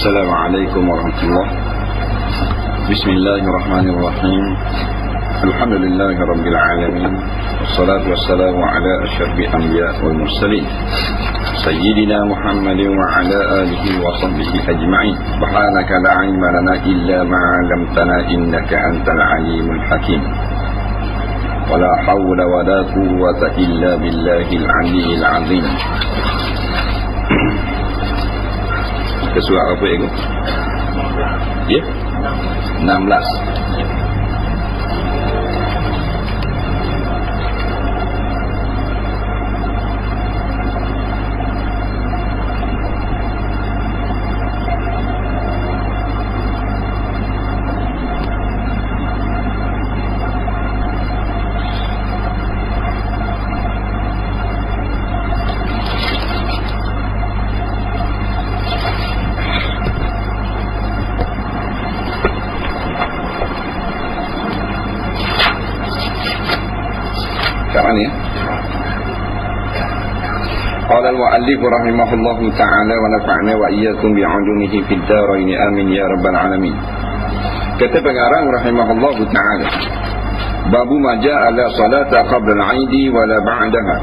Assalamualaikum warahmatullahi wabarakatuh. Bismillahirrahmanirrahim. Alhamdulillahi rabbil alamin. Wassalatu wassalamu ala asyrafil anbiya wal mursalin sayyidina Muhammadin wa ala alihi wa sahbihi ajma'in. Subhanaka la ilma lana illa ma 'allamtana innaka antal alimul hakim. Wala hawla wala quwwata illa billahil aliyyil azim. Kesurat apa itu? Ya? 16. قال المؤلف رحمه الله تعالى ونفعنا وإياكم بعلومه في الدارين آمين يا رب العالمين. Kata pengarang rahimahullah ta'ala, babu ma ja'a la salata qabla al-'aidi wa la ba'daha.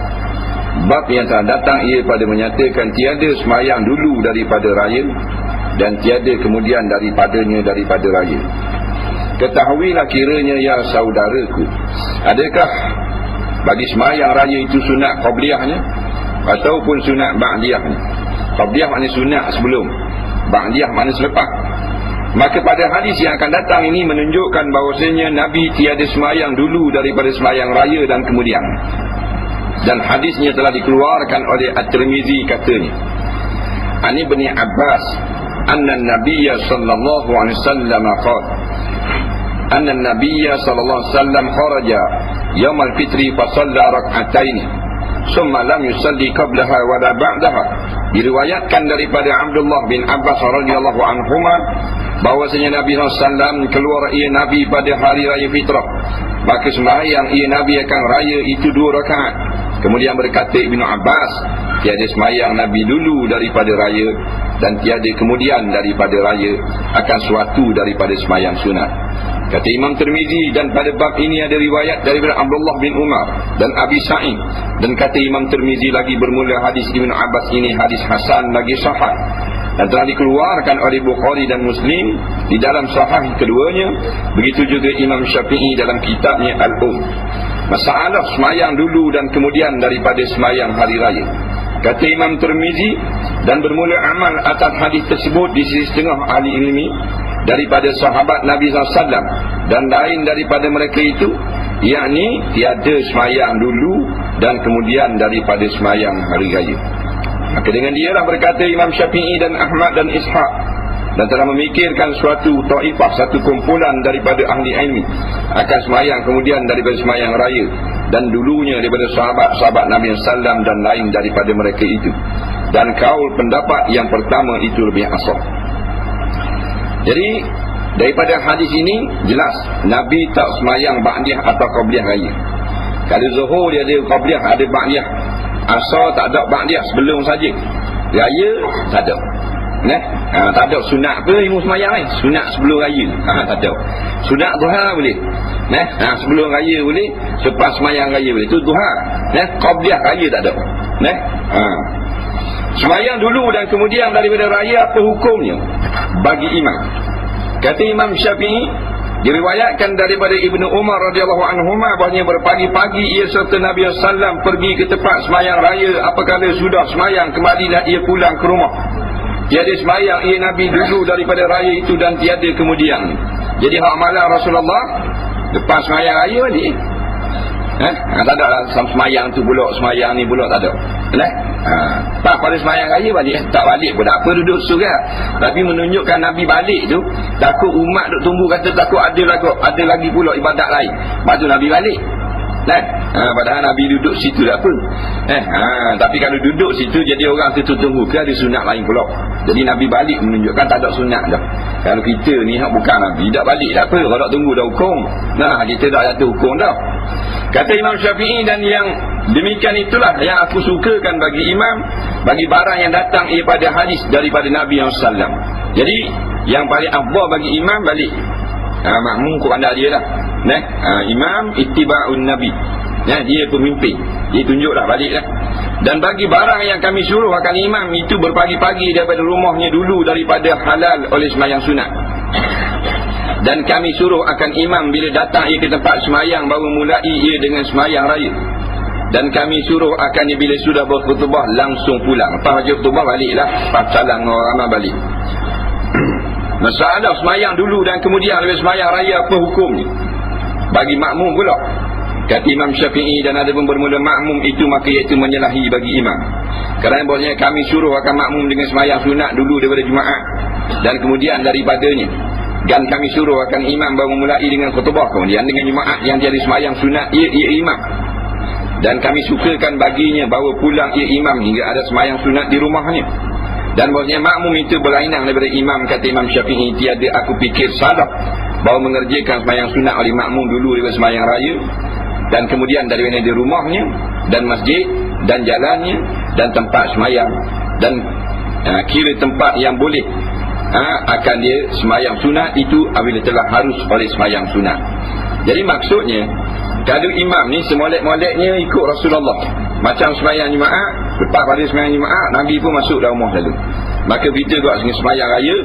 Bab yang telah datang ia pada menyatakan tiada sembahyang dulu daripada raya dan tiada kemudian daripada raya. Ketahuilah kiranya ya saudaraku, adakah bagi sembahyang raya itu sunat qabliyahnya ataupun sunat ba'diyahnya? Qabliyah maknanya sunat sebelum, ba'diyah maknanya selepas. Maka pada hadis yang akan datang ini menunjukkan bahawasanya Nabi tiada sembahyang dulu daripada sembahyang raya dan kemudian. Dan hadisnya telah dikeluarkan oleh At-Tirmizi katanya, An Ibni Abbas anna Nabiyya sallallahu alaihi wasallam qala anna Nabiyya sallallahu alaihi wasallam kharaja yaum al-fitri fa shalla rak'ataini summa lam yusalli qablaha wa la ba'daha. Diriwayatkan daripada Abdullah bin Abbas radhiyallahu anhuma bahwasanya Nabi SAW keluar ia Nabi pada hari raya fitrah, maka sembahyang ia Nabi akan raya itu 2 rakaat. Kemudian berkata Ibnu Abbas, tiada sembahyang Nabi dulu daripada raya dan tiada kemudian daripada raya akan suatu daripada sembahyang sunat. Kata Imam Tirmizi, dan pada bab ini ada riwayat daripada Abdullah bin Umar dan Abi Sa'id. Dan kata Imam Tirmizi lagi, bermula hadis Ibnu Abbas ini hadis hasan lagi sahih dan telah dikeluarkan oleh Bukhari dan Muslim di dalam sahih keduanya. Begitu juga Imam Syafi'i dalam kitabnya Masalah semayang dulu dan kemudian daripada semayang hari raya. Kata Imam Tirmizi, dan bermula amal atas hadis tersebut di sisi setengah ahli ilmi daripada sahabat Nabi SAW dan lain daripada mereka itu, yakni tiada semayang dulu dan kemudian daripada semayang hari raya. Maka dengan dialah berkata Imam Syafi'i dan Ahmad dan Ishaq, dan telah memikirkan suatu ta'ifah, satu kumpulan daripada ahli ilmi akan semayang kemudian daripada semayang raya dan dulunya daripada sahabat-sahabat Nabi SAW dan lain daripada mereka itu. Dan kaul pendapat yang pertama itu lebih asal. Jadi daripada hadis ini jelas Nabi tak semayang ba'diyah atau qabliyah raya. Kalau zuhur dia ada qabliyah, ada ba'diyah. Asar tak ada ba'diyah, sebelum saja. Raya tak ada. Tak ada sunat apa ilmu semayang ni. Sunat sebelum raya. Tak ada. Sunat duha boleh. Sebelum raya boleh, selepas semayang raya boleh. Itu duha. Qabliyah raya tak ada. Semayang dulu dan kemudian daripada raya apa hukumnya bagi imam? Kata Imam Syafi'i, diriwayatkan daripada Ibnu Umar radhiyallahu anhuma bahwasanya berpagi-pagi ia serta Nabi SAW pergi ke tempat semayang raya. Apabila sudah semayang, kembalilah ia pulang ke rumah. Tiada semayang ia Nabi dulu daripada raya itu dan tiada kemudian. Jadi hak malam Rasulullah lepas semayang raya balik. Tak ada lah semayang tu pula, semayang ni pula tak ada. Pada semayang raya balik, tak balik pun tak apa, duduk surat. Tapi menunjukkan Nabi balik tu takut umat duk tunggu, kata takut ada lagi pula ibadat lain. Lepas tu Nabi balik. Padahal Nabi duduk situ tak apa. Tapi kalau duduk situ jadi orang tu tunggu ke ada sunat lain pula. Jadi Nabi balik menunjukkan tak ada sunat dah. Kalau kita ni hak bukan Nabi, tak balik tak apa, kalau tak tunggu dah hukum. Kita tak jatuh hukum dah. Kata Imam Syafi'i, dan yang demikian itulah yang aku sukakan bagi imam, bagi barang yang datang daripada hadis daripada Nabi SAW. Jadi yang paling afdal bagi imam balik. Makmum kau anda dia lah. Imam ittiba'un nabi. Dia pemimpin. Dia tunjuklah baliklah. Dan bagi barang yang kami suruh akan imam itu berpagi-pagi daripada rumahnya dulu daripada halal oleh sembahyang sunat. Dan kami suruh akan imam bila datang ia ke tempat sembahyang baru mulai ia dengan sembahyang raya. Dan kami suruh akan dia bila sudah berkhutbah langsung pulang. Lepas baca khutbah baliklah, lepas salam orang ramai balik. Masalah sembahyang dulu dan kemudian lebih sembahyang raya apa hukumnya? Bagi makmum pula. Kata Imam Syafi'i dan ada pun bermula makmum itu maka iaitu menyalahi bagi imam. Kerana bolehnya kami suruh akan makmum dengan sembahyang sunat dulu daripada Jumaat dan kemudian daripadanya. Dan kami suruh akan imam baru mulai dengan khutbah kemudian dengan Jumaat yang jadi sembahyang sunat ia imam. Dan kami sukakan baginya bawa pulang ia imam hingga ada sembahyang sunat di rumahnya. Dan bahasanya makmum itu berlainan daripada imam. Kata Imam Syafi'i, tiada aku fikir salah bahawa mengerjakan sembahyang sunat oleh makmum dulu daripada sembahyang raya dan kemudian daripada di rumahnya dan masjid dan jalannya dan tempat sembahyang dan kira tempat yang boleh akan dia sembahyang sunat itu apabila telah harus oleh sembahyang sunat. Jadi maksudnya kalau imam ni semolek-moleknya ikut Rasulullah. Macam sembahyang Jumaat, lepas pada sembahyang Jumaat Nabi pun masuk dalam rumah lalu. Maka kita buat dengan sembahyang raya,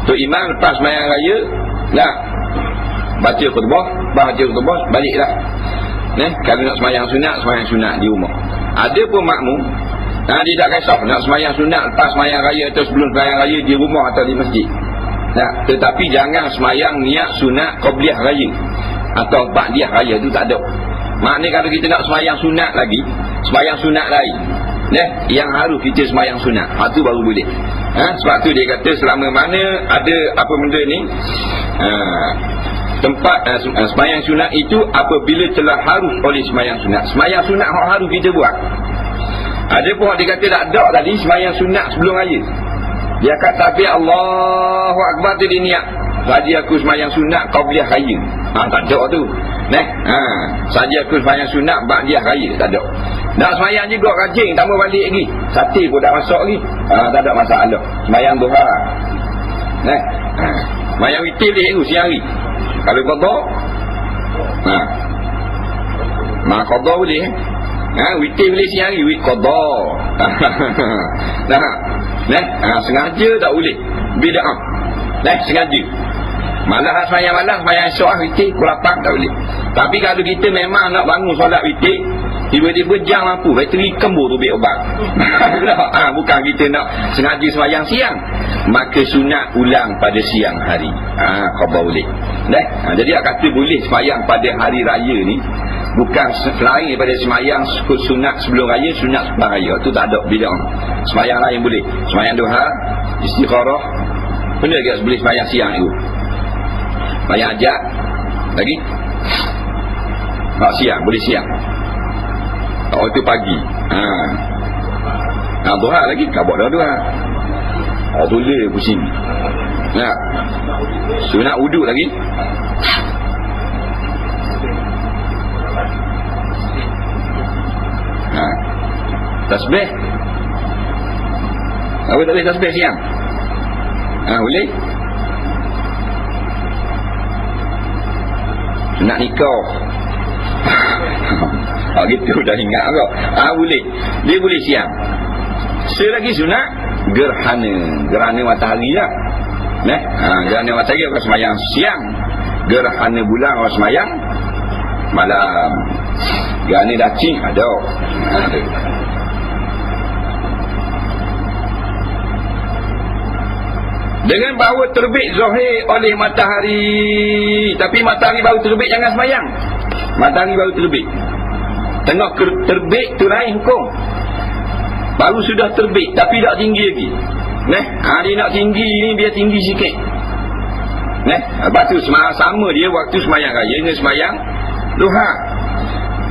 tu imam lepas sembahyang raya nak baca khutbah, baliklah. Kalau nak sembahyang sunat di rumah. Ada pun makmum dia tak kisah nak sembahyang sunat lepas sembahyang raya atau sebelum sembahyang raya di rumah atau di masjid. Tetapi jangan sembahyang niat sunat qabliyah raya atau ba'diyah raya, tu tak ada. Maknanya kalau kita nak sembahyang sunat lagi, sembahyang sunat lain, yang harus kita sembahyang sunat, tu baru boleh. Sebab tu dia kata selama mana ada apa benda ni tempat sembahyang sunat itu apabila telah harus oleh sembahyang sunat. Sembahyang sunat harus kita buat. Ada pun dia kata tak ada tadi sembahyang sunat sebelum raya. Dia kata tapi Allahu Akbar tu dia niat saja aku sembahyang sunat qabliyah raya. Tak ada tu. Saja aku sembahyang sunat ba'diyah raya, tak ada. Nak sembahyang juga rajin tambah balik lagi. Sati pun tak masuk lagi. Tak ada masalah. Sembahyang duha. Sembahyang witir dia siang hari. Kalau qada qada boleh. Witir boleh siang hari, qada. Sengaja tak boleh. Bid'ah. Sengaja. Malah sembahyang malam, sembahyang esok witir pukul 8 tak boleh. Tapi kalau kita memang nak bangun solat witir, tiba-tiba jam lampu, bateri kembur tu biar obat. Bukan kita nak sengaja sembahyang siang, maka sunat ulang pada siang hari. Khabar boleh. Jadi dia kata boleh sembahyang pada hari raya ni, bukan selain daripada sembahyang sunat sebelum raya, sunat setelah raya. Tu tak ada bid'ah. Sembahyang lain boleh. Sembahyang duha, istikharah, benda lagi boleh sembahyang siang itu. Sembahyang ajak lagi siang, boleh siang. Itu pagi. Duha lagi, kabut dah duha. Boleh pusing. Sunat wuduk lagi. Tasbih. Apa tak boleh tasbih siang? Boleh. Sunat nikah. Gitu dah ingat kau. Boleh. Dia boleh siang. Selagi sunat gerhana matahari lah. Gerhana matahari orang sembahyang siang. Gerhana bulan orang sembahyang malam. Gerhana dacing ada. Dengan bahawa terbit zahir oleh matahari, tapi matahari baru terbit jangan sembahyang. Matahari baru terbit, tengah terbit tu lain hukum. Baru sudah terbit tapi tak tinggi lagi. Dia nak tinggi ni biar tinggi sikit. Lepas tu sama dia waktu sembahyang raya dengan sembahyang duha.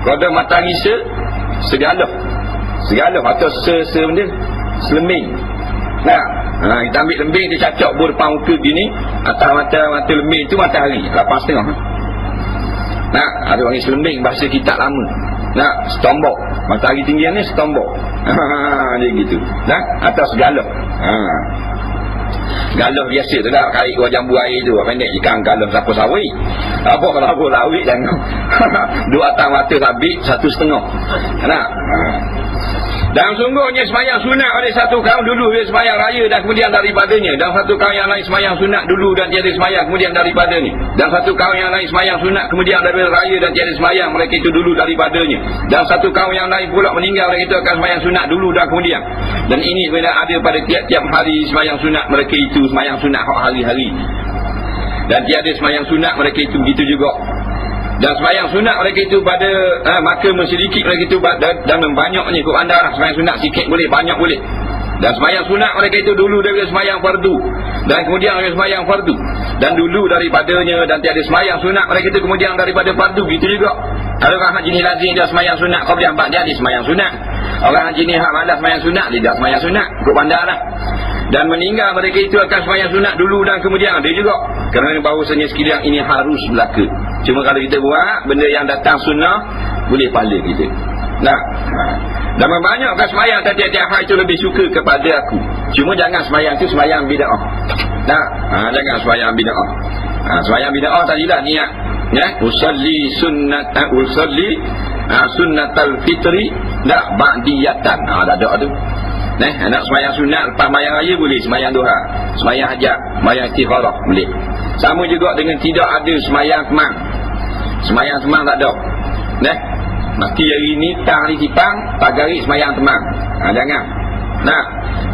Kalau ada matahari segala atau benda selembing. Kita ambil lembing, dia cacok bor depan muka gini, atas mata lembing tu matahari 8.5. Ada panggil selembing bahasa kitab lama. Setombok. Matahari tinggian ni setombok. Dia gitu. Atas segala. Galah biasa tu lah, kait gua jambu air tu, pendek ikan galah siapa sawi. Apa kalau aku lawik jangan. Dua atang mata sabit, 1,5. Nak? Dan sungguhnya semayang sunat oleh satu kaum dulu dia semayang raya dan kemudian daripadanya, dan satu kaum yang lain semayang sunat dulu dan tiada semayang kemudian daripadanya, dan satu kaum yang lain semayang sunat kemudian daripada raya dan tiada semayang mereka itu dulu daripadanya, dan satu kaum yang lain pula meninggal mereka itu akan semayang sunat dulu dan kemudian. Dan ini bila ada pada tiap-tiap hari semayang sunat mereka itu semayang sunat hari-hari, dan tiada semayang sunat mereka itu begitu juga. Dan semayang sunat mereka itu pada maka sedikit mereka itu dan membanyaknya ikut anda lah. Semayang sunat sikit boleh, banyak boleh. Dan semayang sunat mereka itu dulu daripada semayang fardu, dan kemudian mereka semayang fardu, dan dulu daripadanya, dan tiada semayang sunat mereka itu kemudian daripada fardu. Gitu juga ada orang jenis lazim dia semayang sunat, kau bilang dia semayang sunat. Orang jenis hak malas semayang sunat, dia semayang sunat ikut bandar lah. Dan meninggal mereka itu akan semayang sunat dulu dan kemudian ada juga. Kerana bahawasanya sekiranya ini harus berlaku. Cuma kalau kita buat benda yang datang sunnah, boleh pahala kita. Nah, dan membanyakkan semayang tiap-tiap hari itu lebih suka kepada aku. Cuma jangan semayang itu semayang bid'ah. Nah, jangan semayang bid'ah. Semayang bid'ah tadilah niat, ya, usalli sunnatal fitri la ba'diyatan. Dah ada tu. Nak semayang sunat lepas semayang raya boleh, semayang duha, semayang hajat, semayang istikharah boleh. Sama juga dengan tidak ada semayang temang. Semayang temang tak ada. Mesti hari ni tang hari tipang, pagi hari semayang temang. Jangan.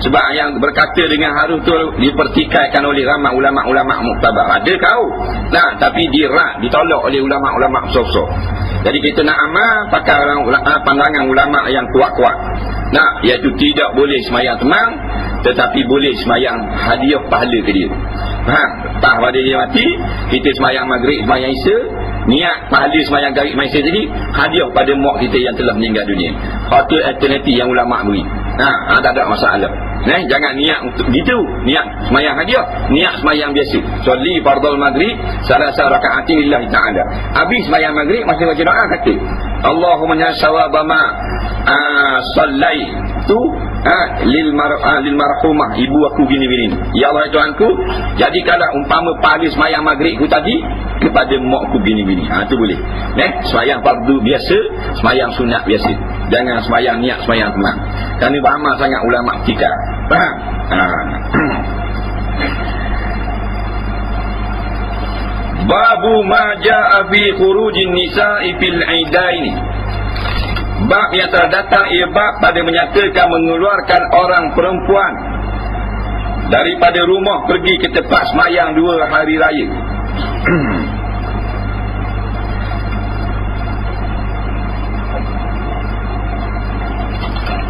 Sebab yang berkata dengan harus tu dipertikaikan oleh ramai ulama-ulama muktabar. Ada kau. Tapi ditolak oleh ulama-ulama besar-besar. Jadi kita nak amal pakai pandangan ulama yang kuat-kuat. Iaitu tidak boleh semayang temang, tetapi boleh semayang hadiah pahala ke dia. Lepas pada dia mati, kita semayang maghrib, semayang isya, niat pahala semayang maghrib, semayang isya tadi, hadiah pada mak kita yang telah meninggal dunia. Itu alternatif yang ulama beri. Tak ada masalah. Jangan niat untuk gitu, niat semayang hadiah, niat semayang biasa. Sholli fardhul maghrib salasa raka'atin lillahi ta'ala. Habis semayang maghrib masih baca doa kata, Allahumma ya sawaba ma sallai tu lil marhumah ibu aku gini-gini. Ya Allah Tuhanku, jadikanlah umpama pahala semayang maghrib ku tadi kepada mak aku gini-gini. Tu boleh. Semayang fardu biasa, semayang sunat biasa. Jangan semayang niat semayang temang. Kerana beramal sangat ulama ketika. Faham? Babu ma ja'a fi khurujin nisa'i fil idaini. Bab yang telah datang ia bab pada menyatakan mengeluarkan orang perempuan daripada rumah pergi ke tempat semayang 2 hari raya.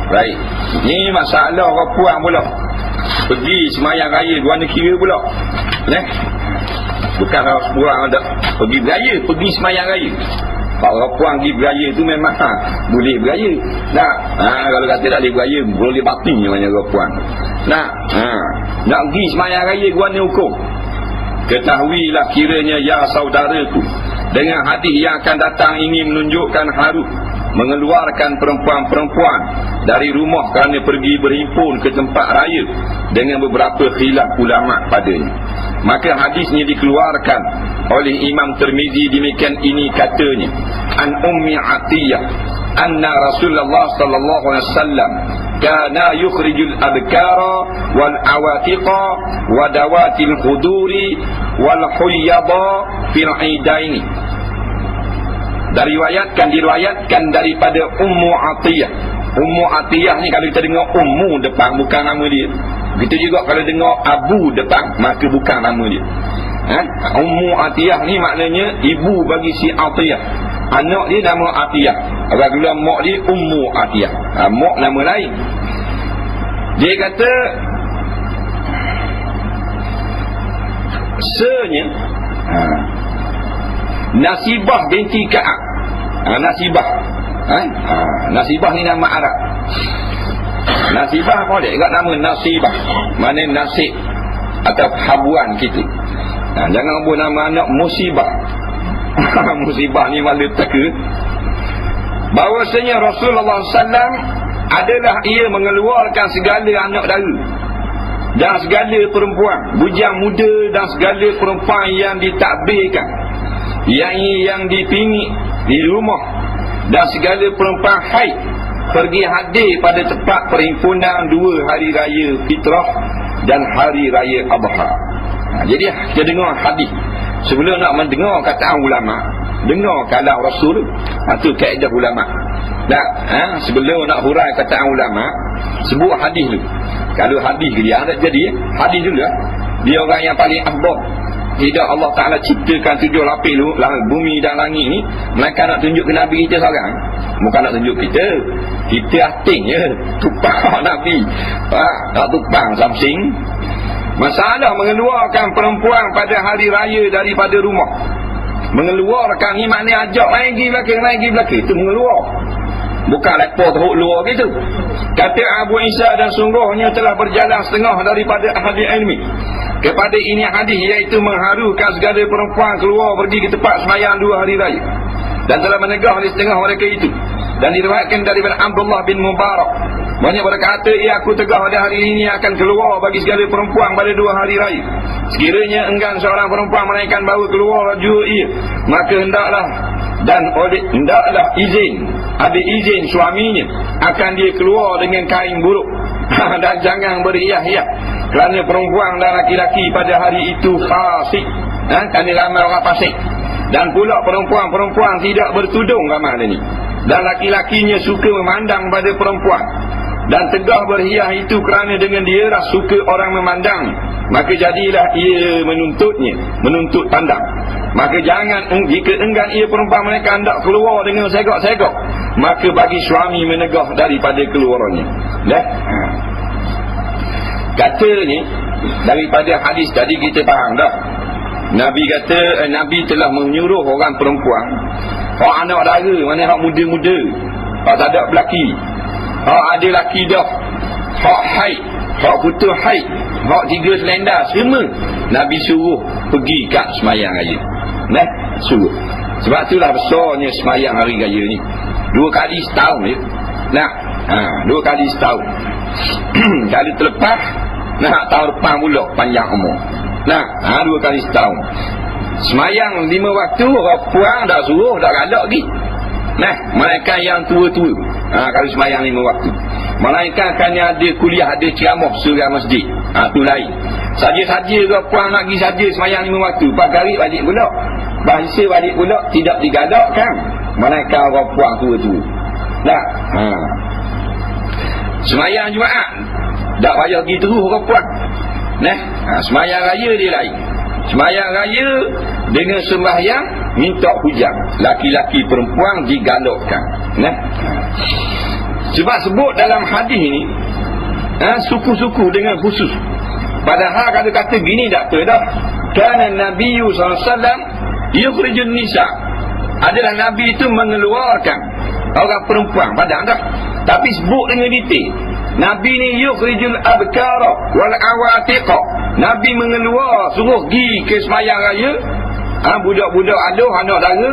Baik, ni masalah orang puan pula pergi semayang raya 2 negeri pula. Bukan orang puan ada pergi beraya, pergi semayang raya. Kalau orang puan pergi beraya tu memang boleh beraya. Kalau kata tak boleh beraya, boleh batin namanya orang puan. Nak pergi semayang raya gua ni hukum. Ketahuilah kiranya ya saudaraku, dengan hadis yang akan datang ini menunjukkan harus mengeluarkan perempuan-perempuan dari rumah kerana pergi berhimpun ke tempat raya dengan beberapa khilaf ulama padanya. Maka hadisnya dikeluarkan oleh Imam Tirmizi, demikian ini katanya, an Ummi Atiyah anna Rasulullah sallallahu alaihi wasallam kana yukhrijul abkara wal awatiqa wa dawatil khuduri wal huyyada fil idaini. Diriwayatkan daripada Ummu Atiyah. Ummu Atiyah ni kalau kita dengar Ummu depan bukan nama dia. Begitu juga kalau dengar Abu depan maka bukan nama dia. Ummu Atiyah ni maknanya ibu bagi si Atiyah. Anak dia nama Atiyah. Apabila mak dia Ummu Atiyah. Mak nama lain. Dia kata senya Nasibah binti Ka'ab. Nasibah. Nasibah ni nama Arab. Nasibah apa dia? Ingat nama Nasibah. Mana nasib atau habuan kita. Jangan buat nama anak Musibah. Musibah ni malah teka. Bahawasanya Rasulullah SAW adalah ia mengeluarkan segala anak dara. dan segala perempuan, bujang muda dan segala perempuan yang ditakbirkan, yang dipingit di rumah, dan segala perempuan haid pergi hadir pada tempat perhimpunan 2 hari raya fitrah dan hari raya Adha. Jadi kita dengar hadis. Sebelum nak mendengar kataan ulama, dengar kalam Rasul. Itu kaedah ulama. Sebelum nak hurai kataan ulama, sebut hadis dulu. Kalau hadis dia tak jadi, hadis dulu lah. Dia orang yang paling afdal. Tidak Allah Ta'ala ciptakan 7 lapis bumi dan langit ni melainkan nak tunjuk ke Nabi kita seorang. Bukan nak tunjuk kita. Kita ating je, tupang Nabi. Tak tupang something. Masalah mengeluarkan perempuan pada hari raya daripada rumah. Mengeluarkan ni maknanya ajak main pergi belakang. Itu mengeluar. Bukan lepas teruk luar gitu. Kata Abu Isa, dan sungguhnya telah berjalan setengah daripada ahli ilmi kepada ini hadis, iaitu mengharukan segala perempuan keluar pergi ke tempat sembahyang 2 hari raya, dan telah menegah di setengah mereka itu. Dan diriwayatkan daripada Abdullah bin Mubarak, banyak berkata, aku tegah pada hari ini akan keluar bagi segala perempuan pada 2 hari raya. Sekiranya enggan seorang perempuan menaikkan bawa keluar juga ia, maka hendaklah izin, ada izin suaminya, akan dia keluar dengan kain buruk dan jangan berhias-hias, kerana perempuan dan laki-laki pada hari itu fasik, kerana ramai orang fasik. Dan pula perempuan tidak bertudung ramai ada ni, dan laki-lakinya suka memandang pada perempuan, dan tegah berhias itu kerana dengan dia dah suka orang memandang, maka jadilah ia menuntut pandang. Maka jangan, jika enggan ia perempuan mereka hendak keluar dengan segak-segak, maka bagi suami menegah daripada keluarannya. Kata ni daripada hadis tadi kita faham dah. Nabi kata, Nabi telah menyuruh orang perempuan, hak anak dara, mana hak muda-muda, hak tak ada belaki, hak ada laki dah, hak haid, hak putus haid, hak 3 selendar, semua Nabi suruh pergi kat semayang raya. Suruh. Sebab itulah besarnya semayang hari raya ni 2 kali setahun je. 2 kali setahun. Kalau terlepas, tahun depan pula panjang umur. 2 kali setahun. Semayang 5 waktu, orang puang dah suruh, dah galak lagi. Malaikat yang tua-tua, kalau semayang 5 waktu. Malaikat kan ada kuliah, ada ceramah surah masjid. Tu lain. Saja-saja orang puang nak pergi saja semayang 5 waktu, pagi balik pula. Bahasa balik pula, tidak digalakkan. Malaikat orang puang tua-tua. Semayang Jumaat tak payah pergi terus orang puang. Semayang raya dia lain. Semayang raya dengan sembahyang minta hujan, laki-laki perempuan digalakkan. Sebab sebut dalam hadis ni suku-suku dengan khusus. Padahal kalau kata gini tak dah. Kana Nabi SAW yukhrijun nisa, adalah Nabi itu mengeluarkan orang perempuan, padahal tak. Tapi sebut dengan detail. Nabi ni yukhrijul abkara wal awatiqa. Nabi mengeluar, suruh pergi ke semayang raya, budak-budak aduh, anak dara,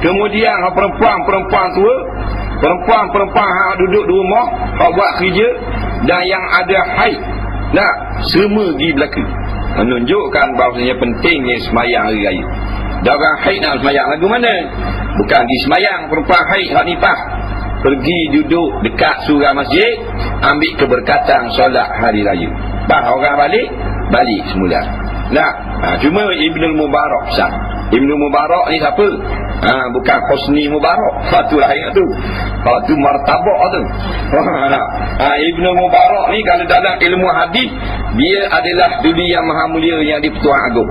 kemudian perempuan tua, perempuan duduk di rumah, buat kerja, dan yang ada haid, semua pergi belakang. Menunjukkan bahawasanya pentingnya semayang hari raya. Dan orang haid nak semayang lagu mana? Bukan di semayang perempuan haid hak nifas, pergi duduk dekat surau masjid, ambil keberkatan solat hari raya. Orang balik semula. Cuma Ibnu Mubarak sah. Ibnu Mubarak ni siapa? Bukan Husni Mubarak. Tu lain tu. Tu martabak tu. Ibnu Mubarak ni kalau dalam ilmu hadis, dia adalah duli yang maha mulia yang di-Pertuan Agong.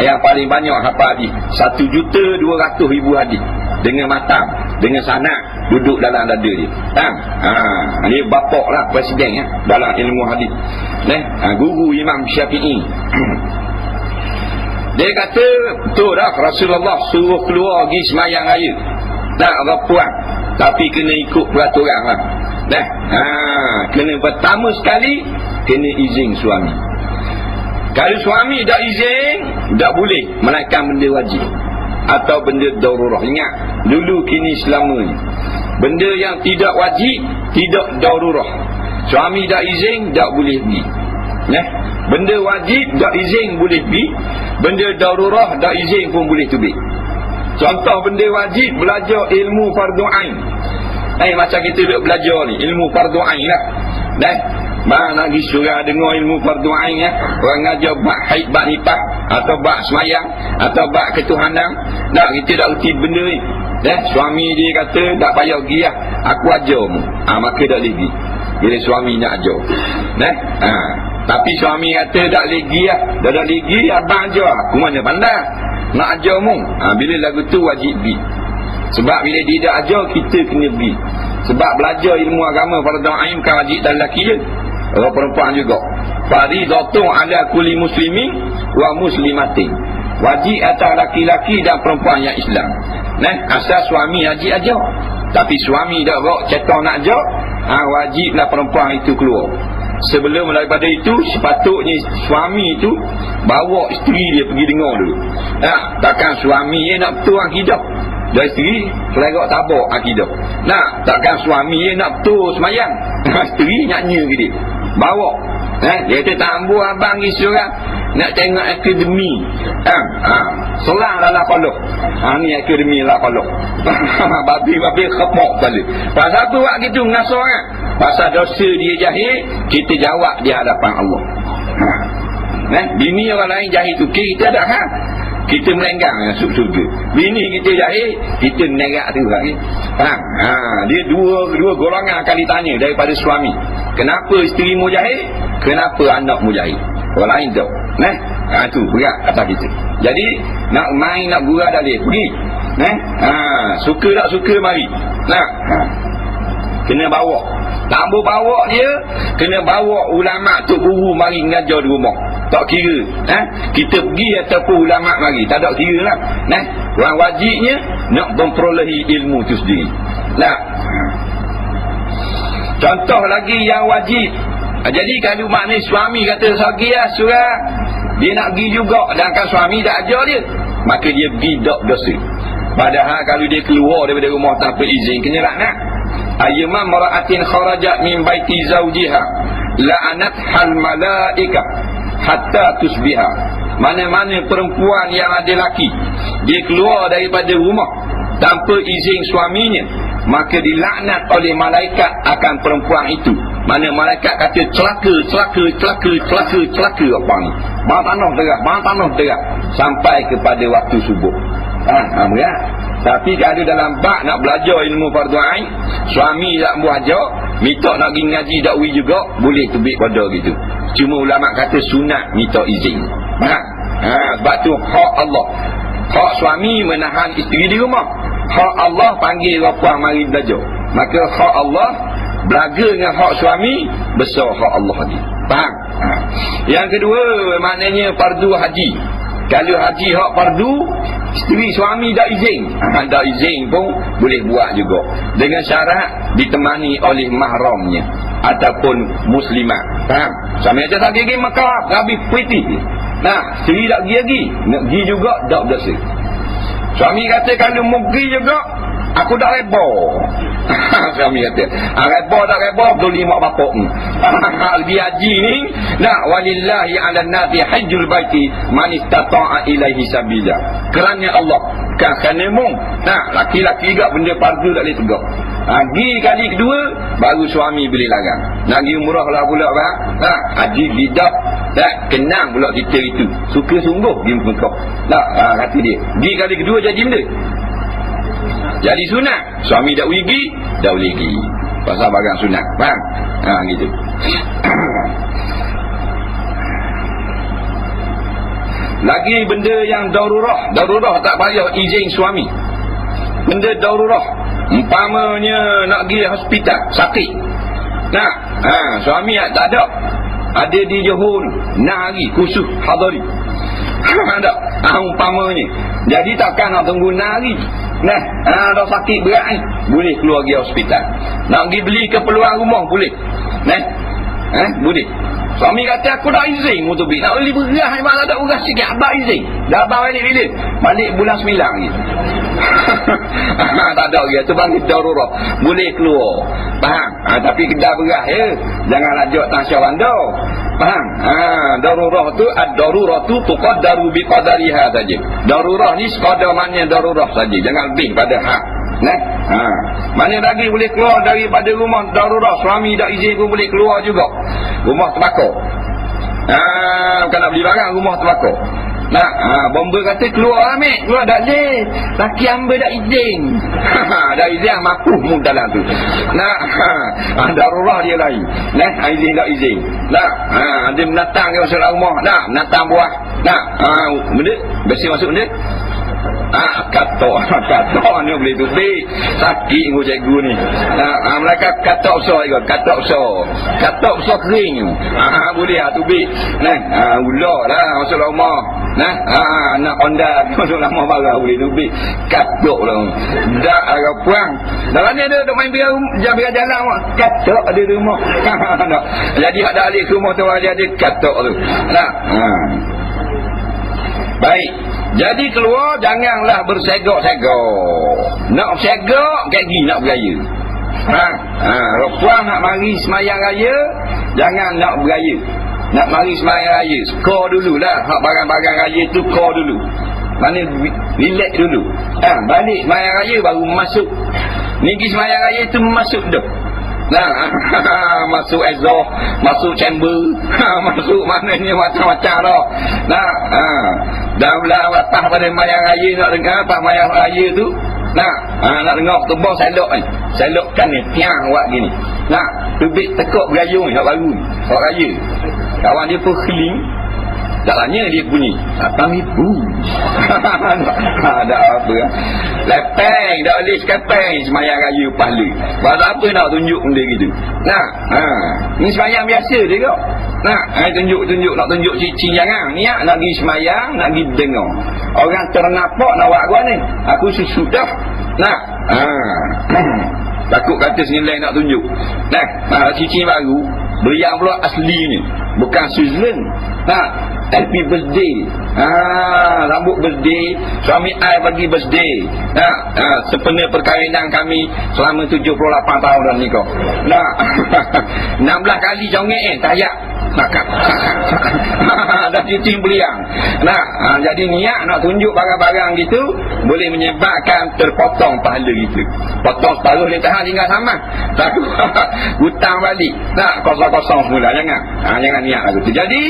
Yang paling banyak hafal hadis 1,200,000 hadis dengan matang, dengan sanad, duduk dalam dada dia. Dia bapak lah, presiden dalam ilmu hadis. Guru Imam Syafi'i. Dia kata, betul dah Rasulullah suruh keluar pergi semayang raya. Orang puan, tapi kena ikut peraturan lah. Kena pertama sekali, kena izin suami. Kalau suami tak izin, tak boleh menaikkan benda wajib atau benda darurah. Ingat, dulu kini selama ni, benda yang tidak wajib, tidak darurah, suami tak izin, tak boleh pergi. Benda wajib dak izin boleh pergi, benda darurah dak izin pun boleh pergi. Contoh benda wajib belajar ilmu fardu ain. Macam kita duk belajar ni ilmu fardu ain lah. Mana pergi surah dengar ilmu fardu ain ya. Orang ngajar bab haid, bab nifas atau bab semayang atau bab ketuhanan. Kita tak reti benda ni. Suami dia kata tak payah pergi lah, aku ajarmu. Maka tak boleh pergi bila suami nak ajar. Tapi suami kata tak boleh pergi lah, dah tak boleh pergi, abang ajar. Aku mana pandai nak ajarmu. Bila lagu tu wajib pergi. Sebab bila dia tak ajar, kita kena pergi. Sebab belajar ilmu agama fardu ain bukan wajib dan lelaki je, orang perempuan juga. Faridatun ala kulli muslimin wa muslimatin. Wajib atas laki-laki dan perempuan yang Islam. Asal suami wajib ajar. Tapi suami dah rok cetak nak ajar, wajiblah perempuan itu keluar. Sebelum daripada itu, sepatutnya suami itu bawa isteri dia pergi dengar dulu. Takkan suami dia nak betul akidah, dan isteri kelegak tabak akidah. Takkan suami dia nak betul semayang, isteri nyanyi ke dia bawa. Dia kata tak ambil abang pergi surah nak tengok akademi. Selang lah kolok. Ni akademi lah kolok. Babi-babi kepok kali. Pasal apa buat gitu mengasah kan? Pasal dosa dia jahil, kita jawab di hadapan Allah. Bini orang lain jahil tu, kita tak kita melenggang masuk surga. Bini kita jahil, kita nerak tu lagi. Dia dua golongan akan ditanya daripada suami. Kenapa isteri mu jahil? Kenapa anak mu jahil? Orang lain tak. Tu berat atas kita. Jadi nak main, nak gurau dah boleh pergi. Suka tak suka mari. Kena bawa. Tak ambil bawa dia, kena bawa ulama tu guru mari mengajar di rumah. Tak kira kita pergi ataupun ulama mari, tak ada kira lah. Orang wajibnya nak memperolehi ilmu tu sendiri. Contoh lagi yang wajib. Jadi kalau maknanya suami kata sagi lah surah, dia nak pergi juga, sedangkan suami tak ajar dia, maka dia pergi tak dosa. Padahal kalau dia keluar daripada rumah tanpa izin, kena laknat. Ayyuma mara'atin kharajat min baiti zawjiha la'anat hal malaikah hatta tusbiha. Mana-mana perempuan yang ada laki, dia keluar daripada rumah tanpa izin suaminya, maka dilaknat oleh malaikat akan perempuan itu. Mana malaikat kata celaka apa ni, bang tanah terang sampai kepada waktu subuh. Berat. Tapi kalau dalam bab nak belajar ilmu fardu ain, suami tak buat ajar, minta nak pergi ngaji dakwi juga, boleh tubik pada gitu. Cuma ulama kata sunat minta izin. Sebab tu hak Allah. Hak suami menahan isteri di rumah, hak Allah panggil perempuan mari belajar. Maka hak Allah belaga dengan hak suami, besar hak Allah lagi. Faham? Yang kedua, maknanya fardu haji. Kalau haji hak fardu, isteri suami tak izin, tak izin pun boleh buat juga, dengan syarat ditemani oleh mahramnya ataupun muslimat. Faham? Suami aja tak pergi Mekah, habis piti. Isteri tak pergi lagi, nak pergi juga tak berdosa. Suami kata kalau mau pergi juga, aku dah reba. Suami kata reba tak reba, beli mak bapak ni. Lebih haji ni walillahi ala nasi hajjul baiti man istata'a ilaihi sabila. Kerana Allah kerana mung laki-laki juga benda fardu tak boleh tegak. Pergi kali kedua baru suami boleh larang. Nak pergi umrah lah pula bang. Haji bidak kenang pula kita itu, suka sungguh pergi Mekah. Kata dia pergi kali kedua jadi benda jadi sunat. Suami tak boleh pergi, dah boleh pergi pasal barang sunat. Faham? Gitu. Lagi benda yang darurah tak payah izin suami. Benda darurah, umpamanya nak pergi hospital sakit, suami tak ada di Johor 6 hari khusus hadari. Tak umpamanya, jadi takkan nak tunggu 6 hari. Dah sakit berat ni, boleh keluar pergi hospital. Nak pergi beli keperluan rumah boleh. Boleh. Suami kata aku dah izin Mutubi. Nak beli beras ni malah tak beras sikit. Abang izin. Dah abang balik bila? Balik bulan 9 lagi. Tak ada lagi. Itu panggil darurah. Boleh keluar. Faham? Tapi kedai beras ya. Jangan lajak tasya bandar. Faham? Darurah tu ad-darurah tu tuqaddaru biqadariha saja. Darurah ni sekadar makna darurah saja. Jangan lebih pada hak. Nah, mana lagi boleh keluar daripada rumah darurah. Suami tak izin pun boleh keluar juga. Rumah terbakar. Bukan nak beli barang, rumah terbakar. Nah, bomba kata keluar ambil. Keluar tak boleh. Laki hamba tak izin. Dah izin makuh mu dalam tu. Nah, darurah dia lain. Nah, izin tak izin. Nah, ada menatang ke masuk rumah. Nah, menatang buah. Nah, benda bersih masuk benda. Katok ni boleh tubik. Sakit ngau cikgu ni. Mereka katok besar juga. Katok besar kering. Boleh tubik. Ular lah masuk rumah. Nak Honda masuk rumah barang boleh tubik. Katok lah. Tak agak puang. Dalam ni ada duk main biar jalan. Katok ada di rumah. Jadi ada alik ke rumah tu ada katok tu. Baik. Jadi keluar janganlah bersegok-segok. Nak bersegok gigi nak beraya. Puan nak mari semayang raya, jangan nak beraya. Nak mari semayang raya, skor dululah. Hak barang-barang raya tu skor dulu. Mana relax dulu. Balik semayang raya baru masuk. Niki semayang raya tu masuk dah. Masuk exhaust, masuk chamber, masuk maknanya macam-macam dah. Dah belah watah pada mayang raya nak dengar apa mayang raya tu. Nak dengar tebal selok ni. Selokkan ni tiang buat gini. Tubik tekuk berayung ni hak baru ni. Hak raya. Kawan dia pun keling. Tak tanya dia bunyi. Kami ada apa? Lepeng, tak boleh sekepeng semayang raya pahala. Pasal apa nak tunjuk benda gitu? Ni semayang biasa dia kok. Tunjuk, nak tunjuk cincin jangan. Niat nak pergi semayang, nak pergi dengar. Orang ternapak nak buat gua ni. Aku sudah. Takut kata senilai nak tunjuk. Cincin baru, beriang pula aslinya. Bukan Switzerland. Happy birthday. Rambut birthday. Suami I bagi birthday. Sempena perkahwinan kami selama 78 tahun dah nikah. 16 kali jongek tayak. Dah cincin beliang. Jadi niat nak tunjuk barang-barang gitu boleh menyebabkan terpotong pahala gitu. Potong separuh dia tahan tinggal sama. Takut hutang balik. Kosong-kosong semula. Jangan niat lagu tu. Jadi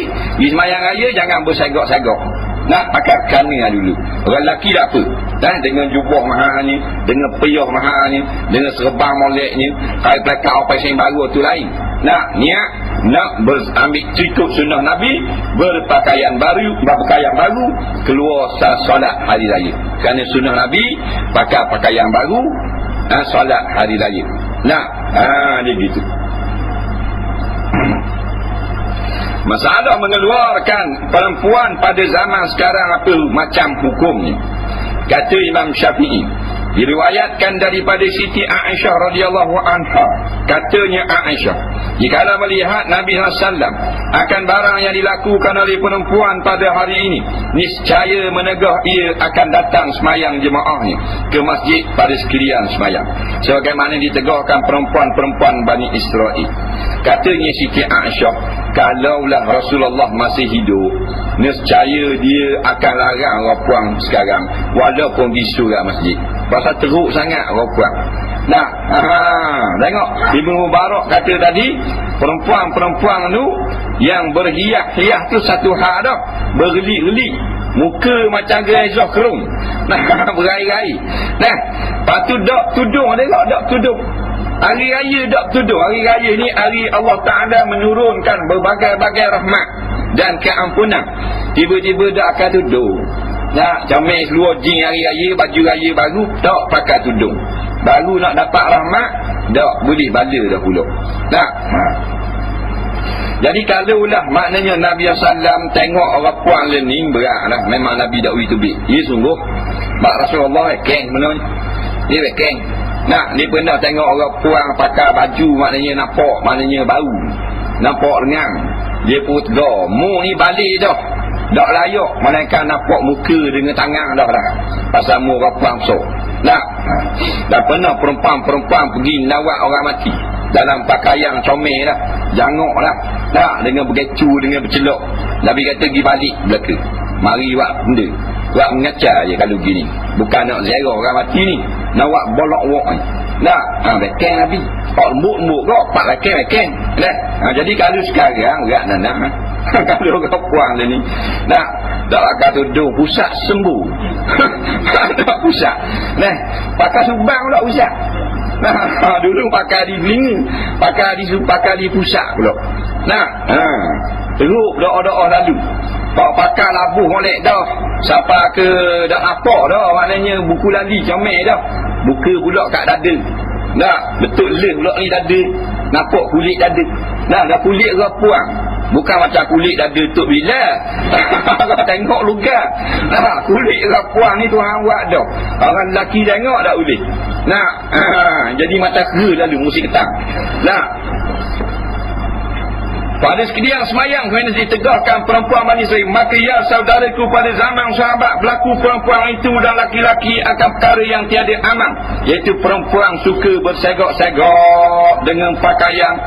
di semayang raya jangan bersegok-segok. Pakai kanan dulu. Orang lelaki tak apa. Dengan jubah mahalnya, dengan peyah mahalnya, dengan serban moleknya, kalau pelakar apa yang baru tu lain. Niat nak ambil cukup sunnah Nabi, berpakaian baru, keluar solat hari raya. Kerana sunnah Nabi pakai pakaian baru, solat hari raya. Dia gitu. Masalah mengeluarkan perempuan pada zaman sekarang apa macam hukumnya? Kata Imam Syafi'i, diriwayatkan daripada Siti Aisyah radhiyallahu anha, katanya Aisyah, jikalau melihat Nabi SAW akan barang yang dilakukan oleh perempuan pada hari ini, niscaya menegah ia akan datang semayang jemaahnya ke masjid pada sekalian semayang, sebagaimana ditegahkan perempuan-perempuan Bani Israel. Katanya Siti Aisyah, kalaulah Rasulullah masih hidup, nescaya dia akan larang orang puang sekarang walaupun disuruh masjid. Pasal teruk sangat orang puang. Tengok Ibnu Mubarak kata tadi, perempuan-perempuan tu yang berhias-hias tu satu hal dah, bergelik-gelik, muka macam gerezah kerung, berair-air. Lepas tu dak tudung, tengok dak tudung. Hari raya dak tudung. Hari raya ni hari Allah Ta'ala menurunkan berbagai-bagai rahmat dan keampunan. Tiba-tiba dak akan tudung. Comel seluar jin hari raya, baju raya baru, tak pakai tudung. Baru nak dapat rahmat, tak boleh bala dah pula. Jadi kalaulah maknanya Nabi SAW tengok orang puan learning, berat lah. Memang Nabi tak boleh tubik. Ya sungguh. Mak Rasulullah keng menurut. Dia keng. Dia pernah tengok orang puan pakai baju, maknanya nampak, maknanya bau. Nampak lengang. Dia pun tegar, mu ni balik dah. Tak layak malaikat nampak muka dengan tangan dah. Pasal mu rapang so. Nak. Dah pernah perempuan pergi nawak orang mati dalam pakaian comel dah, jangok dah. Nak dengan bergecu, dengan bercelok. Nabi kata pergi balik belaka. Mari buat benda. Buat mengacar je kalau gini. Bukan nak ziarah orang mati ni. Nak buat bolok wak ni. Nak. Bekeng Nabi. Pak lembut-lembut kau. Pak bekeng. Jadi kalau sekarang berat nak. Kalau orang puang dia ni. Nak. Tak akan tuduh pusat sembuh. Tak pusat. Pakai subang pula pusat. Dulu pakai di telinga. Pakai di pusat pula. Teruk doa-doa lalu. Pakai labuh molek dah. Siapa ke dah apa dah. Maknanya buku lali comel dah. Buka pula kat dada. Dah betul leh pula ni dada. Nampak kulit dada. Dah kulit ke puang. Bukan macam kulit dada Tok Bilal. Kalau tengok lugar. Kulit ke puang ni Tuhan buat dah. Orang lelaki tengok tak boleh. Jadi mata kera lalu musim ketang. Pada sekalian semayang kena ditegahkan perempuan Bani Israel. Maka ya saudaraku, pada zaman sahabat berlaku perempuan itu dan laki-laki akan perkara yang tiada aman, iaitu perempuan suka bersegak-segak dengan pakaian.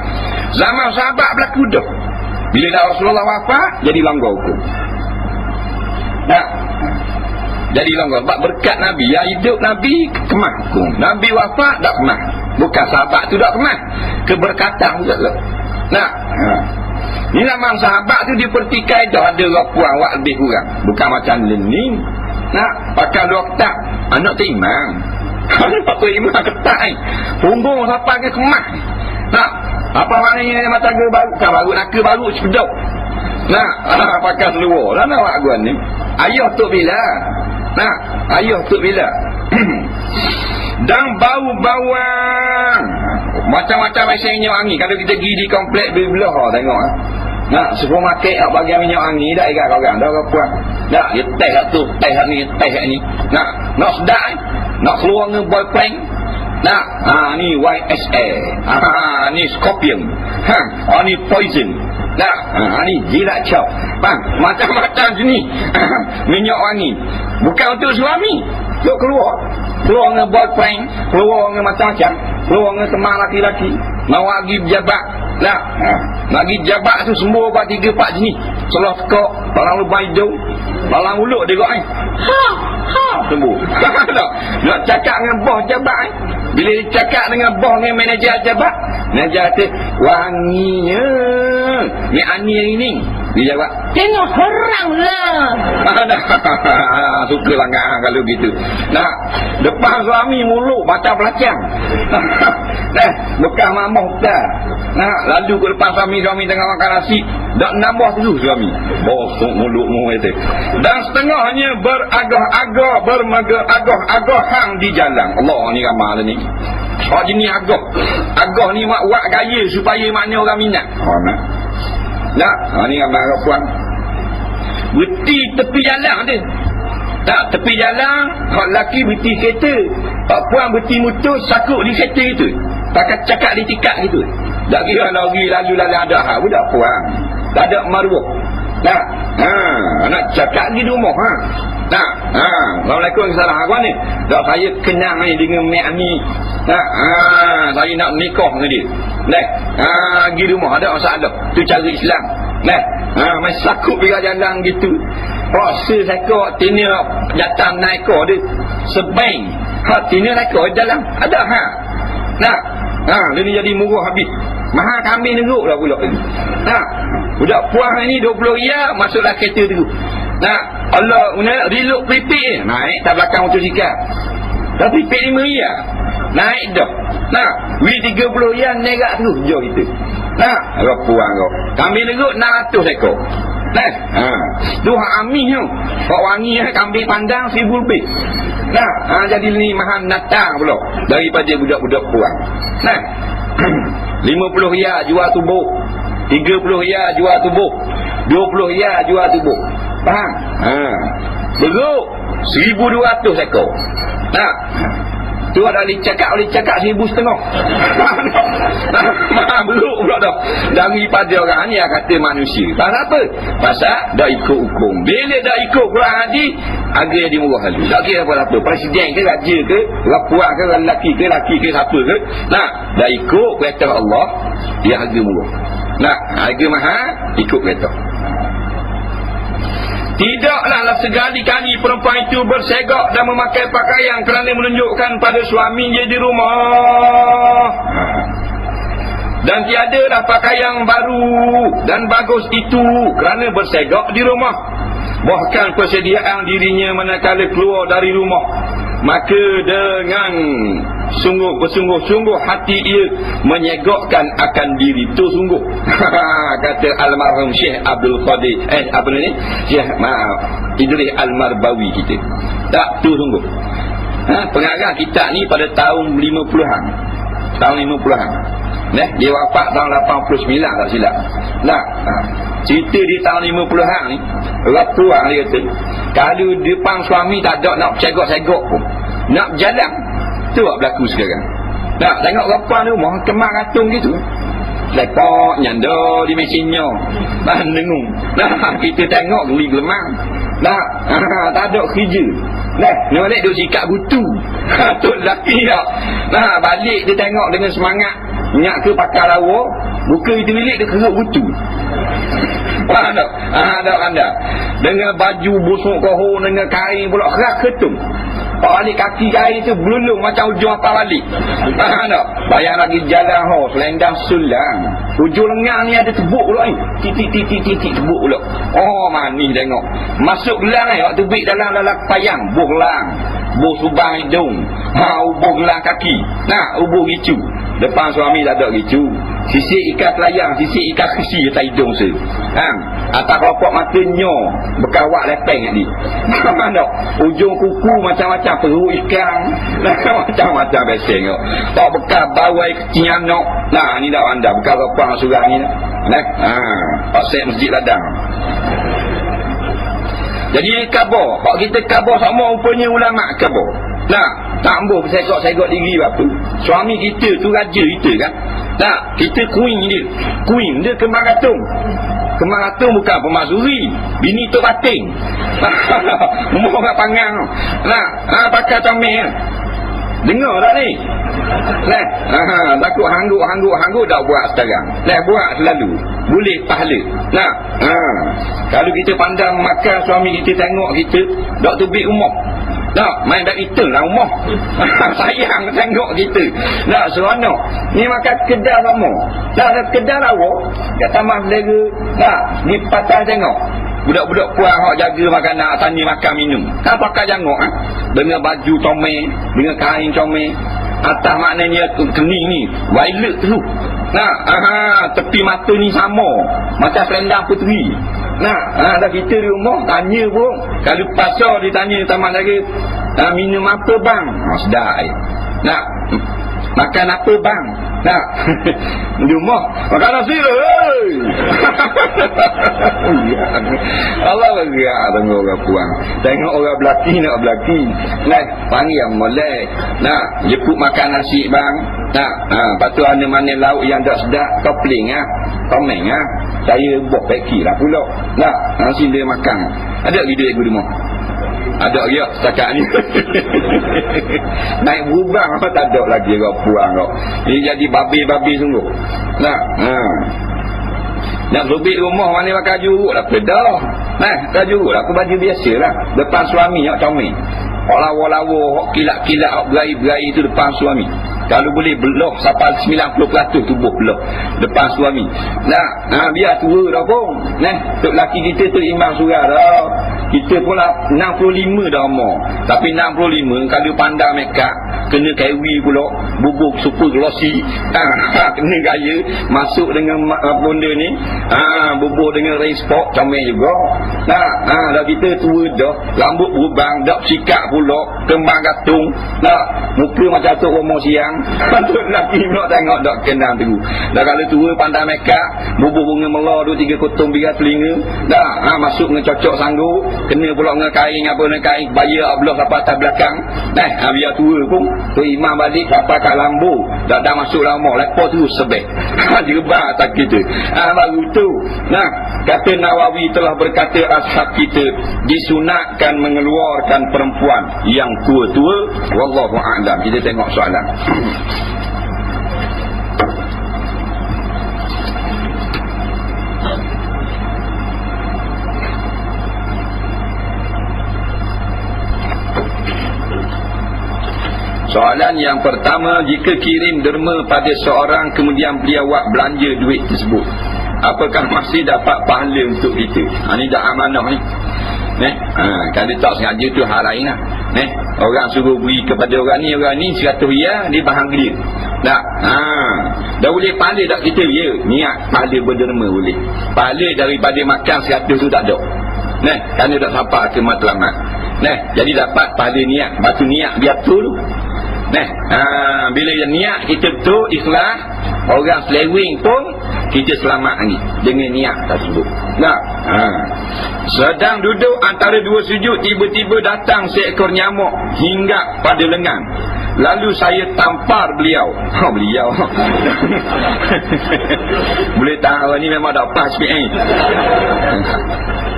Zaman sahabat berlaku dah. Bila dah Rasulullah wafat, jadi langgar hukum. Jadi langgar. Sebab berkat Nabi, yang hidup Nabi kemah hukum. Nabi wafat tak kemah. Bukan sahabat tu tak kemah, keberkatan juga. Ni zaman sahabat tu dipertikai dah ada orang puang wak lebih kurang. Bukan macam ni. Pakai dua ketak. Anak tu imam. Anak tu imam ketak ni. Punggung sampai ke kemah. Apa maknanya ni mata ke baru? Kan baru nak ke baru sepedok. Pakai seluar. Nak awak guan ni. Ayah Tok Bilal. Ayah Tok Bilal. Dan bau-bauan macam-macam macam minyak angin. Kalau kita pergi di komplek belah tengok supermarket nak bagi minyak angin dah ikat orang dah puan. Dia teh tu, teh ni. Nak sedap nak keluar dengan boyfriend. Ni YSL. Ni Scorpion. Ni Poison. Ni jilat chow. Macam-macam jenis minyak wangi. Bukan untuk suami. Untuk keluar dengan boyfriend, keluar dengan macam-macam, keluar dengan teman laki-laki, nak pergi berjabat. Nak pergi jabat tu semua buat 3-4 jenis. Selah tekak, balang lubang hidung, balang mulut dia kok sembuh. Nak cakap dengan bos jabat bila dia cakap dengan bos dengan manager jabat, manager kata wanginya ni ani ini. Dia jawab, tengok orang lah. Suka langgar kalau gitu. Depan suami mulut baca belakang. Bukan mamah dah. Lalu ke depan suami tengah makan nasi, dak nambah dulu suami. Bosok mulutmu itu. Dan setengahnya beragah-agah, bermegah-agah hang di jalan. Allah ni ramai ni. Jenis agah. Agah ni mak buat gaya supaya makna orang minat. Ni ramai orang puan. Berhenti tepi jalan dia. Tepi jalan, hak lelaki berhenti kereta. Hak puan berhenti motor, sakut di kereta itu. Tak cakap di tikat gitu. Tak kira lari lalu ada hal budak puan. Tak ada maruah. Nak cakap di rumah. Assalamualaikum salam akuan ni. Tak saya kenyang ni dengan mek ni. Saya nak nikah dengan dia. Pergi rumah ada masalah. Tu cara Islam. Main sakut bila jalan gitu. Rasa saya tina datang naik kau dia. Sebang. Tina naik kau dalam. Ada dia ni jadi murah habis. Mahal kambing neruk lah pula ni. Budak puang ni 20 riyal masuklah kereta tu. Allah reload prepaid naik tak belakang motosikal. Dah prepaid 5 riyal. Naik dah. Wih 30 riyal nerak tu jauh kita. Orang puang kau. Kambing neruk 600 ekor. Tu hak amin tu. Hak wangi kambing pandang 1000 lebih. Jadi ni mahal natang pula daripada budak-budak puang. 50 riyal jual tubuh, 30 riyal jual tubuh, 20 riyal jual tubuh. Faham? Beruk 1200 ekor. Tu ada boleh cakap 1,500. Beluk pula dah. Daripada orang ni yang kata manusia. Pasal apa? Pasal dah ikut hukum. Bila dah ikut Quran hadis, harga yang dimurah halu. Tak kira apa-apa. Presiden ke, raja ke, orang puan ke, orang lelaki ke, siapa ke. Nah, dah ikut kereta Allah, dia harga murah. Nah, harga mahal, ikut kereta. Tidaklah sekali-kali perempuan itu bersegak dan memakai pakaian kerana menunjukkan pada suaminya di rumah. Dan tiadalah pakaian baru dan bagus itu kerana bersegak di rumah. Bahkan persediaan dirinya manakala keluar dari rumah, maka dengan bersungguh-sungguh hati ia menyegakkan akan diri tu sungguh. Kata almarhum Syekh Abdul Qadir Syekh Idris Al-Marbawi kita. Tak tu sungguh. Pengarang kitab ni pada tahun 50-an. Tahun 50-an. Dia wafat tahun 89 tak silap. Cerita di tahun 50-an ni, orang tua dia kata, kalau depan suami tak ada nak segak-segak pun, nak berjalan, tu apa berlaku sekarang. Tengok rapan rumah kemar ratung gitu, lepak nyanda di mesinnya, dengung. Kita tengok geli gelemang. Tak ada kerja. Dia balik dia sikat butu. Tu lelaki tak. Balik dia tengok dengan semangat, nyak ke pakar lawa, buka itu bilik dia keruk butu. Faham tak? Tak anda. Dengan baju busuk kohor, dengan kain pula keras ketung. Balik kaki kain tu belulung macam ujung apa balik. Faham tak? Bayang lagi jalan selendang sulang. Ujung lengan ni ada tebuk pula ni. Titik tebuk pula. Manis tengok. Masuk gelang ni, waktu tubik dalam payang, buh gelang, buh subang hidung, ubuh gelang kaki. Ubuh gicu. Depan suami tak ada gicu. Sisik ikat layang, sisik ikat kesi atas hidung se. Atas kelopak matanya berkawak lepeng ni. Faham tak? Ujung kuku macam-macam, perut ikan, macam-macam biasa tengok. Tak bekas bawai kecil anak. Ni dah anda bekas repang surah ni. Pak Syekh Masjid Ladang. Jadi khabar, pak kita khabar sama rupanya ulama khabar. Tak ambuh bersegak-segak diri apa. Suami kita tu raja kita kan. Kita queen dia kemar ratung. Kemar ratung bukan pemasuri, bini tu bating. Umur kat pangang. Pakai comel. Dengar tak ni? Takut hangguk tak buat sekarang. Buat selalu. Boleh pahala. Kalau kita pandang makan suami kita, tengok kita dok tubik rumah. Main badminton lah rumah. Sayang tengok kita. Seronok. Ni makan kedai sama. Kedai lawa kat Taman Selera. Di pasar tengok budak-budak puan hak jaga makanan, tanya makan minum. Pakai jangok dengan baju comel, dengan kain comel. Atas maknanya kening ni violet tu. Tepi mata ni sama macam selendang puteri. Dah kita di rumah tanya pun, kalau pasar ditanya Taman Selera, minum apa bang? Sedap. Makan apa bang? Di rumah makan nasi. Allah bergerak tengok orang puang. Tengok orang belaki nak belaki. Panggil yang molek. Jemput makan nasi bang. Lepas tu mana-mana lauk yang tak sedap, kopling komeng saya buat peki lah pula. Nasi dia makan. Ada lagi duit di rumah? Ada ya setakat ni. Naik berubah apa tak ada lagi orang puang kau. Ini jadi babi-babi sungguh. Nak lebih rumah mana pakai juruk lah pedah. Pakai juruk lah, aku baju biasa lah. Depan suami nak comel. Hak lawa-lawa, hak kilat-kilat, hak berai-berai tu depan suami. Kalau boleh belah sampai 90% tubuh belah depan suami. Biar tua dah pun. Tok laki kita tu imbang surah dah. Kita pun lah 65 dah umur. Tapi 65 kalau pandang makeup, kena kewi pula, bubuk super glossy. Kena gaya, masuk dengan benda ni, bubuk dengan race sport, comel juga. Dah kita tua dah, rambut berubang, dah sikap pula, kembang gantung. Muka macam tu umur siang. Patut lelaki pula tengok tak kenal tu. Dah kalau tua pandang makeup, bubuk bunga merah 2-3 kotong biar telinga. Masuk dengan cocok sanggup, kena pula dengan kain apa dengan kain bayar belah sampai atas belakang. Biar tua pun tu imam balik sampai kat lambu, dah masuk lama, lepas tu sebeh. Jerbah tak kita. Baru tu. Nah, kata Nawawi telah berkata ashab kita disunatkan mengeluarkan perempuan yang tua-tua. Wallahu a'lam. Kita tengok soalan. Soalan yang pertama, jika kirim derma pada seorang kemudian beliau buat belanja duit tersebut, apakah masih dapat pahala untuk kita? Ni dah amanah ni. Kalau tak sengaja tu hal lain lah. Orang suruh beri kepada orang ni 100 riyal, dia bahang dia. Tak. Dah boleh pahala tak kita? Ya, niat pahala berderma boleh. Pahala daripada makan 100 tu tak ada. Kerana tak sampai ke matlamat. Jadi dapat pahala niat. Batu niat biar betul tu. Bila niat kita betul, ikhlas, orang selewing pun kita selamat ni dengan niat tersebut. Sedang duduk antara dua sujud, tiba-tiba datang seekor nyamuk hinggap pada lengan. Lalu saya tampar beliau. Beliau boleh tahu ni memang dah pas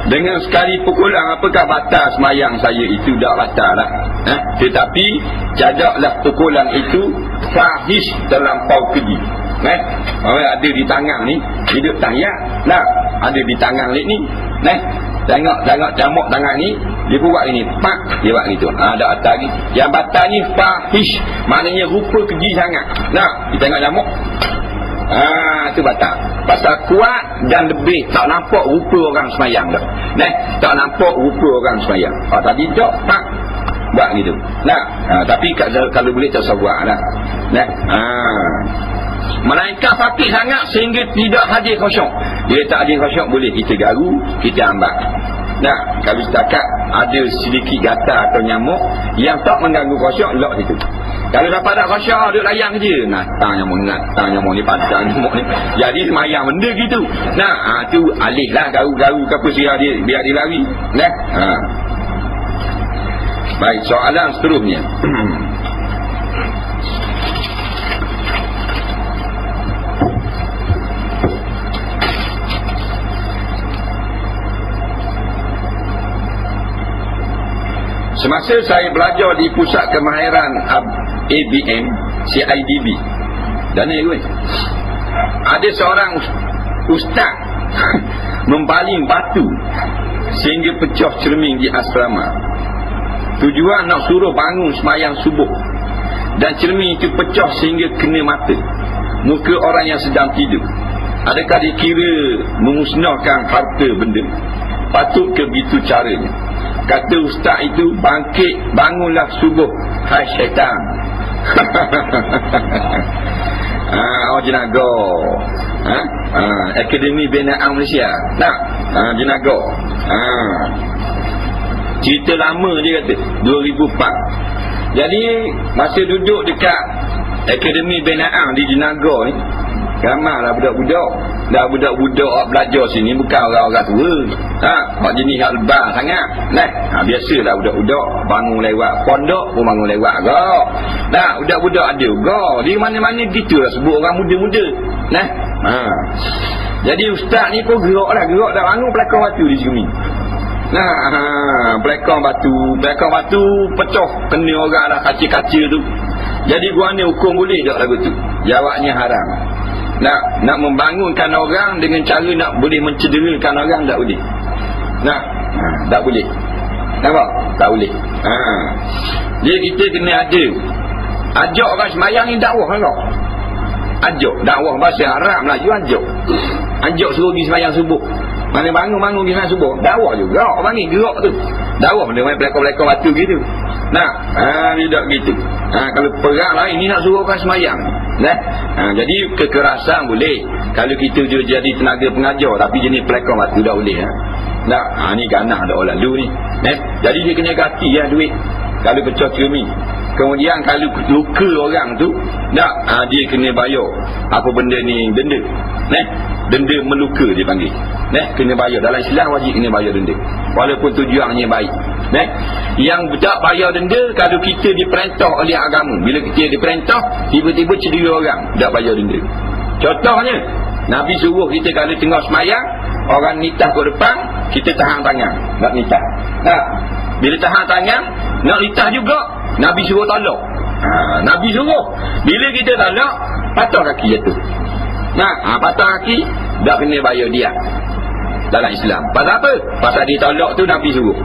dengan sekali pukulan. Apakah batas semayang saya? Itu dah batal lah. Tetapi jadaklah pukulan itu fahish terlampau keji. Ada di tangan ni hidup tayar. Ada di tangan ni. Tengok camuk tangan ni, dia buat ini, pak, dia buat gitu. Ada atas ni. Yang batal ni fahish, maknanya rupa keji sangat. Kita tengok camuk. Itu batal. Pasal kuat dan lebih tak nampak rupa orang semayang dah. Tak nampak rupa orang semayang. Tadi tak, pak, buat gitu. Tapi kalau boleh tak usah buat lah. Melainkan fakir sangat sehingga tidak hadir khusyuk. Bila tak hadir khusyuk, boleh kita garu, kita ambat. Kalau setakat ada sedikit gatal atau nyamuk yang tak mengganggu khusyuk, lock situ. Kalau dapat tak khusyuk, duduk layan je. Tang nyamuk ni, padang nyamuk ni. Jadi semayang benda gitu. Tu alih lah garu-garu ke apa siar dia, biar dia lari. Baik, soalan seterusnya. Semasa saya belajar di Pusat Kemahiran ABM, CIDB, dan ada seorang ustaz membaling batu sehingga pecah cermin di asrama. Tujuan nak suruh bangun semayang subuh, dan cermin itu pecah sehingga kena mata muka orang yang sedang tidur. Adakah dikira memusnahkan harta benda? Patut ke begitu caranya? Kata ustaz itu, bangkit, bangunlah subuh, hai syaitan. Jenaga. Akademi Binaan Malaysia. Jenaga. Cerita lama dia kata, 2004. Jadi masa duduk dekat Akademi Binaan di Jenaga ni, ramailah budak-budak. Dah budak-budak belajar sini bukan orang-orang tua. Hak jenis hak lebar sangat. Biasalah budak-budak bangun lewat pondok pun bangun lewat gak. Budak-budak ada gak. Di mana-mana gitulah sebut orang muda-muda. Jadi ustaz ni pun gerak dah bangun pelakon batu di sini. Pelakon batu pecah kena orang dah kaca-kaca tu. Jadi gua ni hukum boleh tak lagu tu? Jawabnya haram. Nak membangunkan orang dengan cara nak boleh mencederakan orang, tak boleh. Tak boleh. Nampak? Tak boleh. Jadi kita kena ada ajak orang semayang ni dakwah kan? Ajak dakwah bahasa Arab Melayu, ajak suruh pergi semayang subuh. Mana bangun pergi semayang subuh, dakwah juga. Orang panggil gerak tu dakwah, benda main pelakon-pelakon batu gitu. Tidak gitu. Kalau perang lain ni nak suruh orang semayang. Jadi kekerasan boleh kalau kita jadi tenaga pengajar, tapi jenis pelakon batu tak boleh. Ni ganah dah orang lalu ni. Jadi dia kena ganti duit kalau pecah cermin. Kemudian kalau luka orang tu, dia kena bayar apa benda ni, denda. Denda meluka dia panggil. Kena bayar. Dalam Islam wajib kena bayar denda, walaupun tujuannya baik. Yang tak bayar denda kalau kita diperintah oleh agama. Bila kita diperintah, tiba-tiba cedera orang, tak bayar denda. Contohnya, Nabi suruh kita kalau tengah semayang, orang nitah ke depan, kita tahan tangan, nak nitah. Bila tahan tangan, nak nitah juga, Nabi suruh tolak. Nabi suruh. Bila kita tolak, patah kaki jatuh. Patah kaki, tak kena bayar dia dalam Islam. Pasal apa? Pasal dia tolak tu Nabi suruh,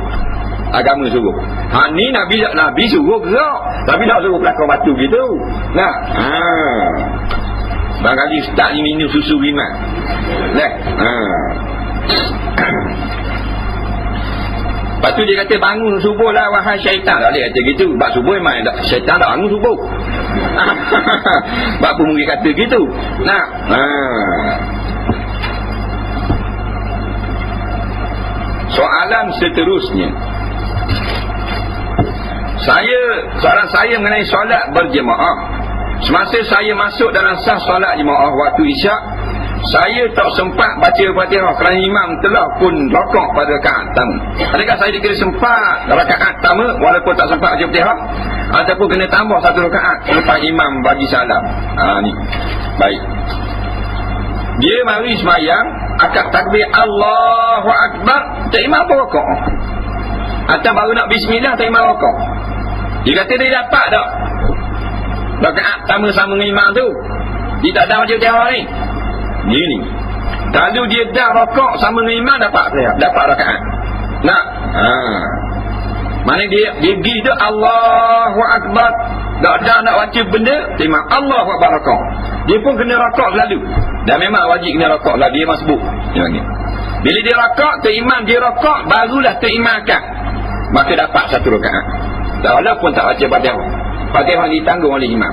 agama suruh. Ni Nabi suruh gerak, tapi tak suruh pelakon batu gitu. Barangkali ustaz ni minum susu rimat. Lepas tu dia kata bangun subuh lah wahai syaitan. Tak boleh kata gitu. Sebab subuh memang syaitan tak bangun subuh. Sebab pun mungkin kata gitu. Soalan seterusnya, soalan saya mengenai solat berjemaah. Semasa saya masuk dalam sah solat jemaah waktu isyak, saya tak sempat baca Fatihah kerana imam telah pun rakaat pada rakaat pertama. Adakah saya dikira sempat rakaat pertama walaupun tak sempat baca Fatihah, ataupun kena tambah satu rakaat selepas imam bagi salam? Ni baik. Dia mari semayang, akad takbir Allahu Akbar, tak imam pun rakaat. Atau baru nak bismillah, tak imam rakaat. Dia kata dia dapat tak rakaat pertama sama dengan imam tu? Dia tak ada baca Fatihah ni. Gini, kalau dia dah rakaat sama dengan imam, dapat rakaat. Mana dia pergi tu Allahu Akbar, tak ada nak baca benda, imam Allahu Akbar rakaat. Dia pun kena rakaat selalu. Dan memang wajib kena rakaat lah, dia masbuk. Bila dia rakaat, imam dia rakaat, barulah imam akad, maka dapat satu rakaat. Walaupun tak baca Fatihah. Fatihah ditanggung oleh imam.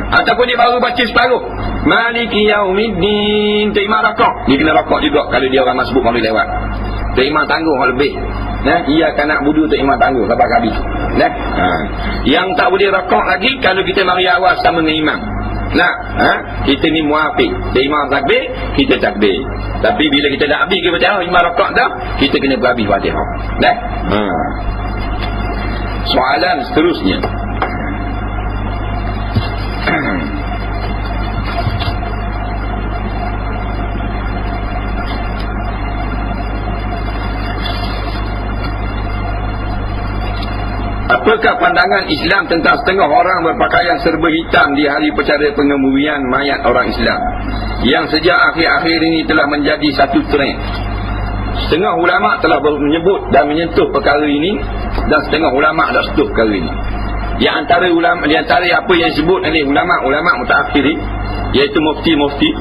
Ataupun dia baru baca separuh, Maliki Yaumiddin, tak imam rakaat, dia kena rakaat juga kalau dia orang masbuk mahu lewat. Tak imam tanggung lebih. Ia kanak budu tak imam tanggung sampai habis. Yang tak boleh rakaat lagi kalau kita mari awal sama dengan imam. Kita ni muafiq. Tak imam takbir, kita takbir. Tapi bila kita dah habis ke Fatihah, imam rakaat dah, kita kena berhabis Fatihah. Soalan seterusnya, apakah pandangan Islam tentang setengah orang berpakaian serba hitam di hari percara pengebumian mayat orang Islam yang sejak akhir-akhir ini telah menjadi satu trend? Setengah ulama' telah menyebut dan menyentuh perkara ini, dan setengah ulama' tak sentuh perkara ini. Di antara apa yang disebut oleh ulama' mutaakhirin, iaitu mufti-mufti,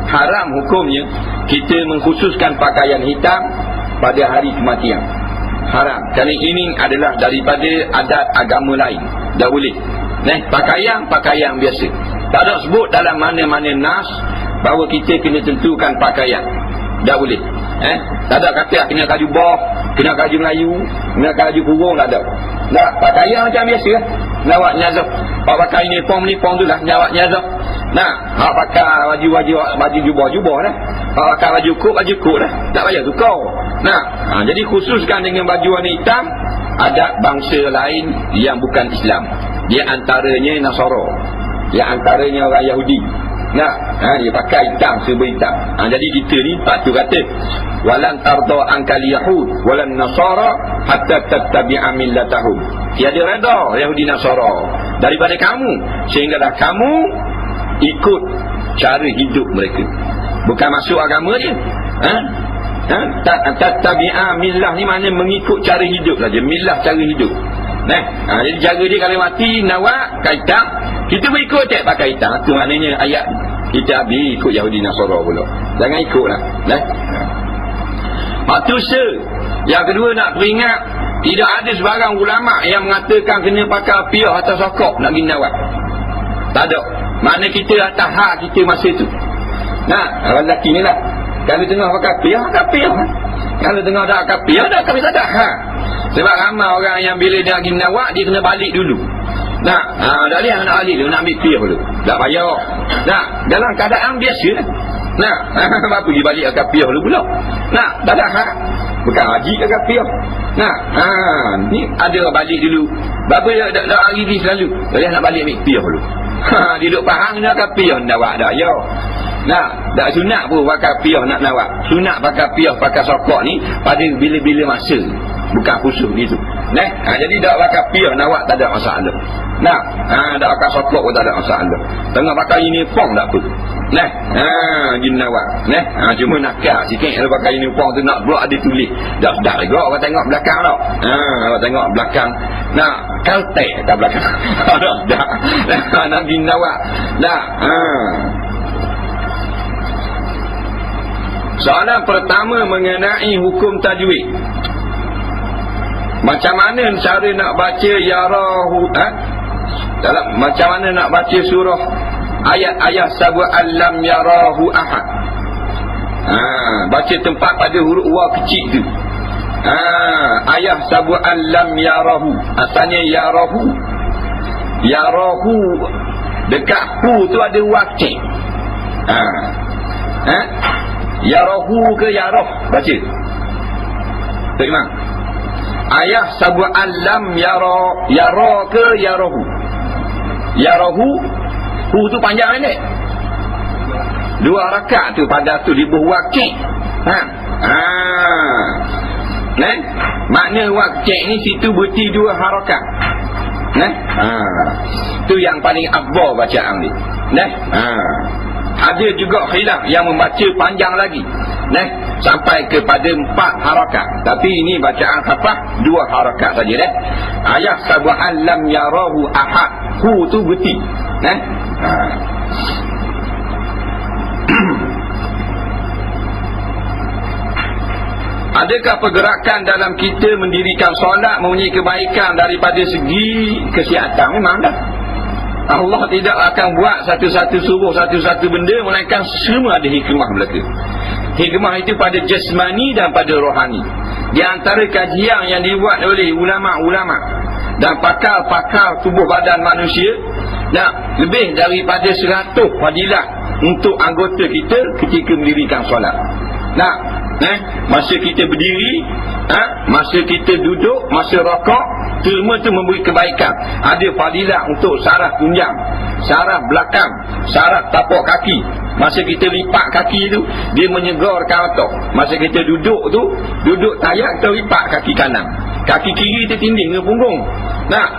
haram hukumnya kita mengkhususkan pakaian hitam pada hari kematian. Haram. Kerana ini adalah daripada adat agama lain. Tak boleh. Pakaian biasa. Tak ada sebut dalam mana-mana nas bahawa kita kena tentukan pakaian. Tak boleh. Tak ada kata kena kaju boh, kena kaju Melayu, kena kaju kurung, tak ada. Tak, pakaian macam biasa lah. Nawak nyazak. Pak pakai uniform tu lah, nyawak nyazak. Hak pakai baju jubah lah. Hak pakai baju kut lah. Tak payah tukar. Jadi khususkan dengan baju warna hitam, ada bangsa lain yang bukan Islam. Dia antaranya Nasara, dia antaranya orang Yahudi. Dia pakai hitam, serba hitam. Jadi kita ni patut kata, walan tarda ankal yahud walan nasara hatta tattabi'a millatahum. Tiada redha Yahudi Nasara daripada kamu sehinggalah kamu ikut cara hidup mereka. Bukan masuk agama dia. Tattabi'a millah ni maknanya mengikut cara hidup saja. Millah cara hidup. Jadi cara dia kalau mati nawak hitam, kita berikut tak pakai hitam. Itu maknanya ayat kita habis ikut Yahudi Nasara pula. Jangan ikutlah. Waktu yang kedua nak peringat, tidak ada sebarang ulama' yang mengatakan kena pakai apiah atas sokok nak pergi nawak. Tak ada. Makna kita atas hak kita masa tu. Orang lelaki ni lah, kalau tengah pakai apiah, kalau tengah tak pakai apiah, tak kami tak ada hak. Sebab ramai orang yang bila dia pergi nawak, dia kena balik dulu. Tak boleh nak balik dulu, nak ambil apiah dulu. Tak payah. Dalam keadaan biasa lah. Nak, pergi balik akad piyah dulu pula. Nak, tak ada hak. Bukan haji akad piyah. Nak, ni ada balik dulu. Berapa dah hari ni selalu. Dia nak balik ambil piyah dulu. Dia duduk faham ni akad piyah nak buat dah. Ya. Nak, tak sunat pun pakai piyah nak nawak. Sunat pakai piyah, pakai sokok ni pada bila-bila masa. Bukan khusus gitu. Nah, jadi dak pakai piyah nawak tak ada masalah. Nah, dak pakai sokok pun tak ada masalah. Tengah pakai uniform tak apa. Nah, gini nawak. Nah, cuma nakal sikit kalau pakai uniform tu nak pula ada tulis. Dak juga orang tengok belakang tau. Orang tengok belakang. Nah, kaltek kat belakang. Dak. Nak gini nawak. Dak. Soalan pertama mengenai hukum tajwid. Macam mana cara nak baca yarahu dalam macam mana nak baca surah ayat-ayat sab'al lam yarahu ahad. Baca tempat pada huruf waw kecil tu. Ayat sab'al lam yarahu. Asalnya yarahu. Yarahu dekat hu tu ada waw kecil. Yarahu ke yarah baca. Tak imam. Ayah sab'al lam yara ke yarahu. Yarahu hu tu panjang pendek. 2 rakaat tu pada tu dibuh wakil. Makna wakil ni situ berti 2 harakat. Tu yang paling afdal bacaan ni. Ada juga khilaf yang membaca panjang lagi. Sampai kepada 4 harakat. Tapi ini bacaan khafaf 2 harakat saja dah. Ayat sab'al lam yarahu ahad. Hu tu berti. Adakah pergerakan dalam kita mendirikan solat mempunyai kebaikan daripada segi kesihatan? Memang dah. Allah tidak akan buat satu-satu suruh satu-satu benda melainkan semua ada hikmah belaka. Hikmah itu pada jasmani dan pada rohani. Di antara kajian yang dibuat oleh ulama-ulama dan pakar-pakar tubuh badan manusia, lebih daripada 100 fadilah untuk anggota kita ketika mendirikan solat. Masa kita berdiri, masa kita duduk, masa rokok, semua tu memberi kebaikan. Ada fadilah untuk saraf tunjang, saraf belakang, saraf tapak kaki. Masa kita lipat kaki tu, dia menyegarkan otak. Masa kita duduk tu, duduk tayak, kita lipat kaki kanan, kaki kiri tertinding ke punggung.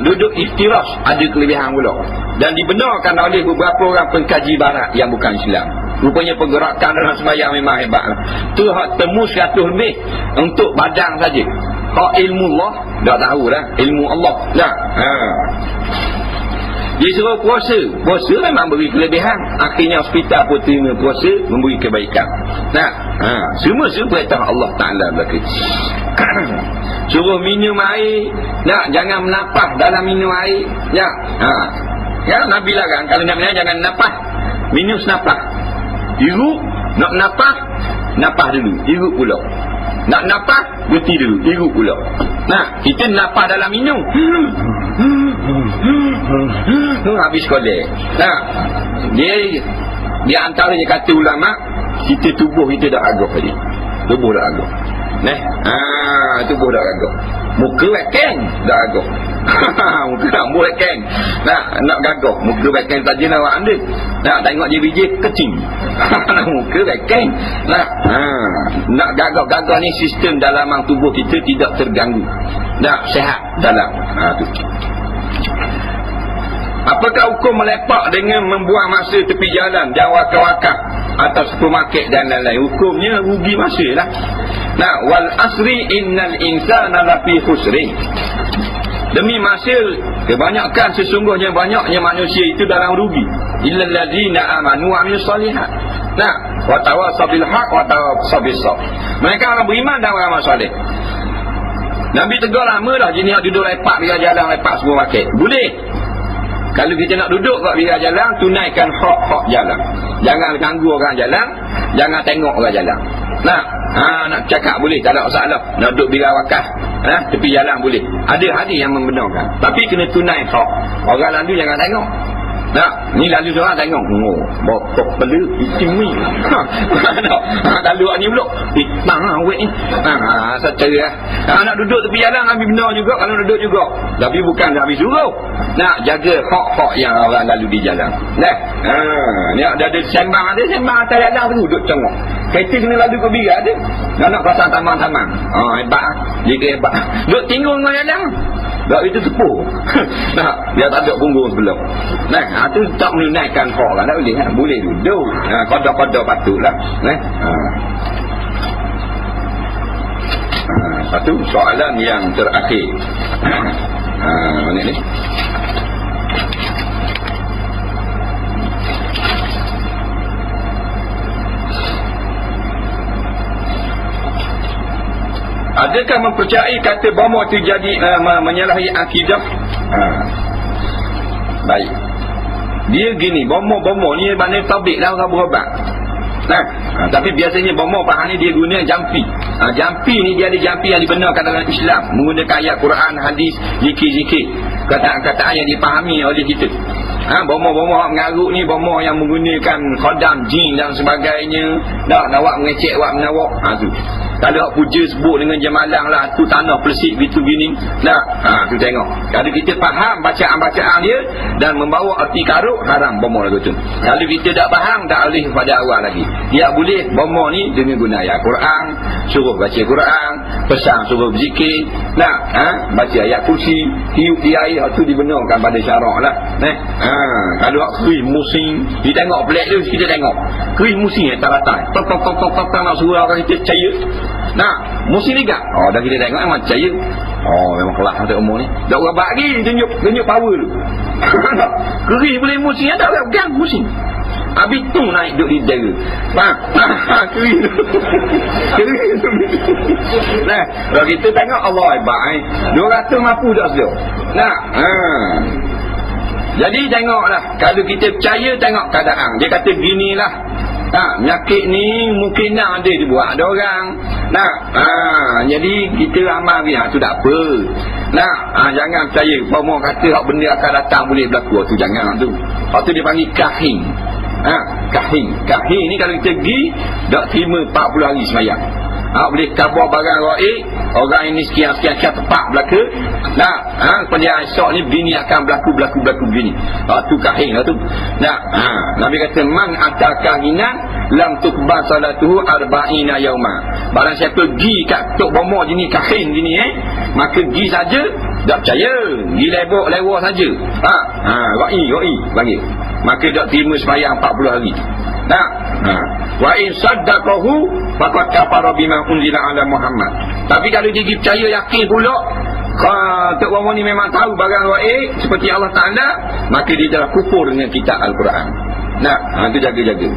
Duduk iftiras ada kelebihan pula. Dan dibenarkan oleh beberapa orang pengkaji barat yang bukan Islam. Rupanya pergerakan dalam sembahyang memang hebat. Tu hak temu 100 lebih untuk badan saja. Hak ilmu Allah dah tahu dah, ilmu Allah dah. Dia suruh puasa. Puasa memang beri kelebihan. Akhirnya hospital pun terima puasa, memberi kebaikan. Semua perintah Allah Ta'ala belaka. Suruh minum air. Jangan menapah dalam minum air. Nabi larang kalau nak minum jangan napah. Minum senapah. Hirup, nak napah, napah dulu, hirup pula. Nak napah, berhenti dulu, hirup pula. Kita napah dalam minum. Habis kolek. Dia antaranya kata ulama, kita tubuh kita dah agak tadi. Tubuh dah agak. Tubuh dah agak. Muka wekeng dah agak. Muka rambut wekeng. Nak gagah. Muka wekeng saja nak awak ambil. Tengok je biji kecing. Muka wekeng. Nak gagah-gagah ni sistem dalaman tubuh kita tidak terganggu. Sehat dalam. Tu. Apakah hukum melepak dengan membuang masa tepi jalan dan wakaf-wakaf atau supermarket dan lain-lain? Hukumnya rugi masa lah. Wal asri innal insana lafi khusrin. Demi masa, kebanyakan sesungguhnya banyaknya manusia itu dalam rugi. Illal ladzina amanu wa amilus solihat. Wa tawasaw bil haq wa tawasaw bis sabr. Mereka orang beriman dan orang amal soleh. Nabi tegur lama dah jenis duduk lepak biar jalan lepak supermarket. Boleh. Kalau kita nak duduk kat biar jalan, tunaikan hak-hak jalan. Jangan ganggu orang jalan, jangan tengok orang jalan. Nak cakap boleh, tak ada masalah. Nak duduk biar wakaf, tepi jalan boleh. Ada hadis yang membenarkan. Tapi kena tunai hak. Orang lalu jangan tengok. Nah, ni lalu dia orang tengok, oh, bokok bela istimi. Lalu ni pula, bang awet ni. Secara nak duduk tepi jalan ambil benda juga, kalau duduk juga. Tapi bukan dah habis suruh. Nak jaga hak-hak yang orang lalu di jalan. Nah, ni ada sembang atas jalan tu duduk tengok. Kereta kena lalu ke birat dia. Nak pasang taman-taman. Hebat. Dia hebat. Duduk tinggal dengan jalan. Tak itu sepuh. Nah, dia tak ada punggung sebelah. Nah, tu tak menunaikan hak lah. Tak boleh. Boleh duduk. Kodok-kodok patutlah. Satu soalan yang terakhir. Mana ni? Adakah mempercayai kata bomo itu jadi menyalahi akidah? Baik. Dia gini, bomo ni mana tabik lah orang berobat. Tapi biasanya bomo faham ni dia guna jampi. Jampi ni dia ada jampi yang dibenarkan dalam Islam, menggunakan ayat Quran, hadis, zikir-zikir, kataan-kataan yang dipahami oleh kita. Bomo-bomo mengarut ni bomo yang menggunakan khodam, jin dan sebagainya. Dah awak mengecek, awak menawak. Tu. Kalau awak puja sebut dengan jemalang lah, tu tanah persik gitu gini. Tu tengok. Kalau kita faham bacaan-bacaan dia dan membawa arti karut, haram bomo lagu tu. Kalau kita tak faham, tak boleh pada awal lagi. Dia boleh bomo ni dengan guna ayat Quran, suruh baca Quran, pesan suruh berzikir. Baca ayat kursi, tiup air, tu dibenarkan pada syarak lah. Kalau kuih musim, kita tengok pelik tu, kita tengok kuih musim yang tak datang, nak suruh orang kita percaya. Musim ni tak? Dah kita tengok memang percaya. Memang kelas untuk umur ni. Tak berapa lagi tunjuk power tu. Kuih boleh musim, tak orang pegang musim. Habis tu naik duduk di dera. Kuih tu. Kalau kita tengok Allah hebat. 200 mampu dah sudah. Jadi tengoklah, kalau kita percaya tengok keadaan. Dia kata ginilah. Penyakit ni mungkin ada dibuat ada orang. Jadi kita amal dia tu tak apa. Jangan percaya bomo kata hak benda akan datang boleh berlaku, tu jangan tu. Lepas tu dia panggil kahin. Kahin ni kalau kita pergi tak terima 40 hari semayang. Boleh khabar barang raib, orang ini sekian tepat berlaku. Pada esok ni bini akan berlaku begini. Tu kahin lah tu. Nabi kata man atakahinan lam tukba salatuhu arba'ina yauma. Barang siapa pergi kat tok bomo jenis kahin gini maka pergi saja tak percaya, pergi lewat saja. Ra'i bagi. Maka tak terima sembahyang 40 hari. Wa in saddaqahu faqad kafara bima unzila ala Muhammad. Tapi kalau dia percaya yakin pula Tok Bomo ni memang tahu barang raib seperti Allah Ta'ala, maka dia telah kufur dengan kitab Al-Quran. Itu jaga-jaga.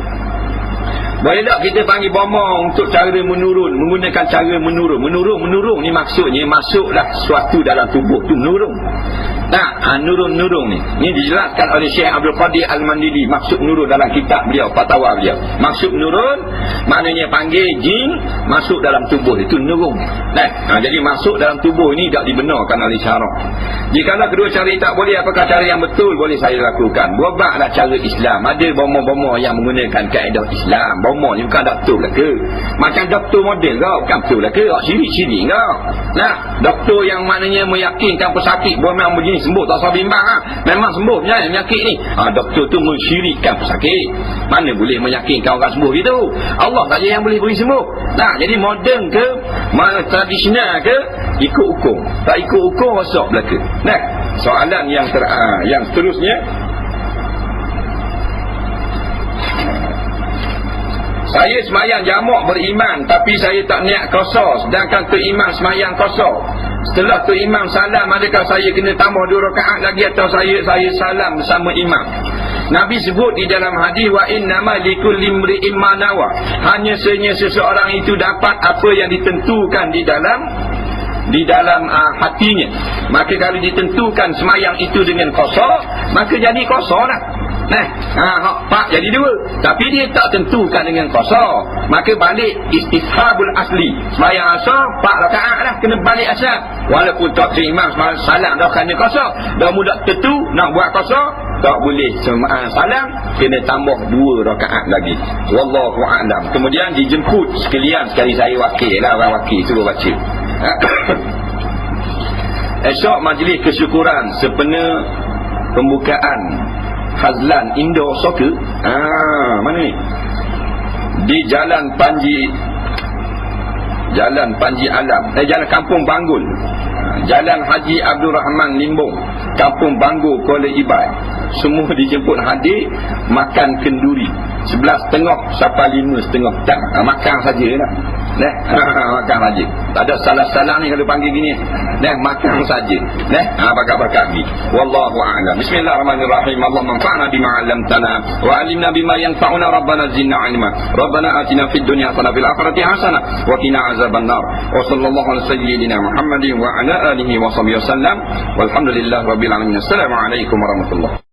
Boleh tak kita panggil bomo untuk cara menurun, menggunakan cara menurun. Menurun ni maksudnya masuklah sesuatu dalam tubuh tu, menurun. Nurun ni. Ini dijelaskan oleh Syekh Abdul Qadir Al-Mandili. Maksud menurun dalam kitab beliau, fatwa beliau. Maksud menurun maknanya panggil jin masuk dalam tubuh itu menurun. Jadi masuk dalam tubuh ini tak dibenarkan oleh syarak. Jikalau kedua cara ini tak boleh, apakah cara yang betul boleh saya lakukan? Buatlah cara Islam. Ada bomo-bomo yang menggunakan kaedah Islam. Bomo ni bukan doktor lah ke? Macam doktor model kau, bukan betul lah ke? Sirik-sirik kau. Doktor yang maknanya meyakinkan pesakit bahawa memang begini sembuh, tak usah bimbang memang sembuh penyakit ni. Doktor tu mensyirikkan pesakit. Mana boleh meyakinkan orang sembuh gitu? Allah saja yang boleh beri sembuh. Jadi moden ke, tradisional ke, ikut hukum. Tak ikut hukum, rosak belaka. Soalan yang seterusnya. Saya semayang jamak beriman, tapi saya tak niat qasar, sedangkan tu imam semayang qasar. Setelah tu imam salam, adakah saya kena tambah 2 rakaat lagi atau saya salam bersama imam? Nabi sebut di dalam hadis, wa innama likulli imri'in ma nawa. Hanya seseorang itu dapat apa yang ditentukan di dalam hatinya. Maka kalau ditentukan semayang itu dengan qasar, maka jadi qasar lah. Pak jadi 2. Tapi dia tak tentukan dengan qasar, maka balik istishabul asli. Semayang asar 4 rakaat lah, kena balik asar. Walaupun tak imam salam dah kena qasar, dah mudah tentu nak buat qasar, tak boleh salam, kena tambah 2 rakaat lagi. Wallahu a'lam. Kemudian dijemput sekalian, sekali saya wakil lah, orang wakil suruh baca. Esok majlis kesyukuran sempena pembukaan Hazlan Indoor Soccer. Mana ni? Di Jalan Panji Alam, Jalan Kampung Banggul, Jalan Haji Abdul Rahman Limbong, Kampung Banggul, Kuala Ibai. Semua dijemput hadir. Makan kenduri 11.30 sampai 5.30 tak. Makan saja lah. Makan saja. Tak ada salah-salah ni kalau panggil gini. Makan saja. Bakat-bakat ni. Wallahu a'lam. Bismillahirrahmanirrahim. Allah manfa'na bima 'allamtana wa 'allimna bima yanfa'una. Rabbana zidna 'ilma. Rabbana atina fid dunya hasanah fil akhirati hasanah wa qina azabannar. Wa sallallahu ala sayyidina Muhammadin wa ala alihi wa sahbihi wasallam. Walhamdulillahirabbil alamin. Assalamualaikum warahmatullahi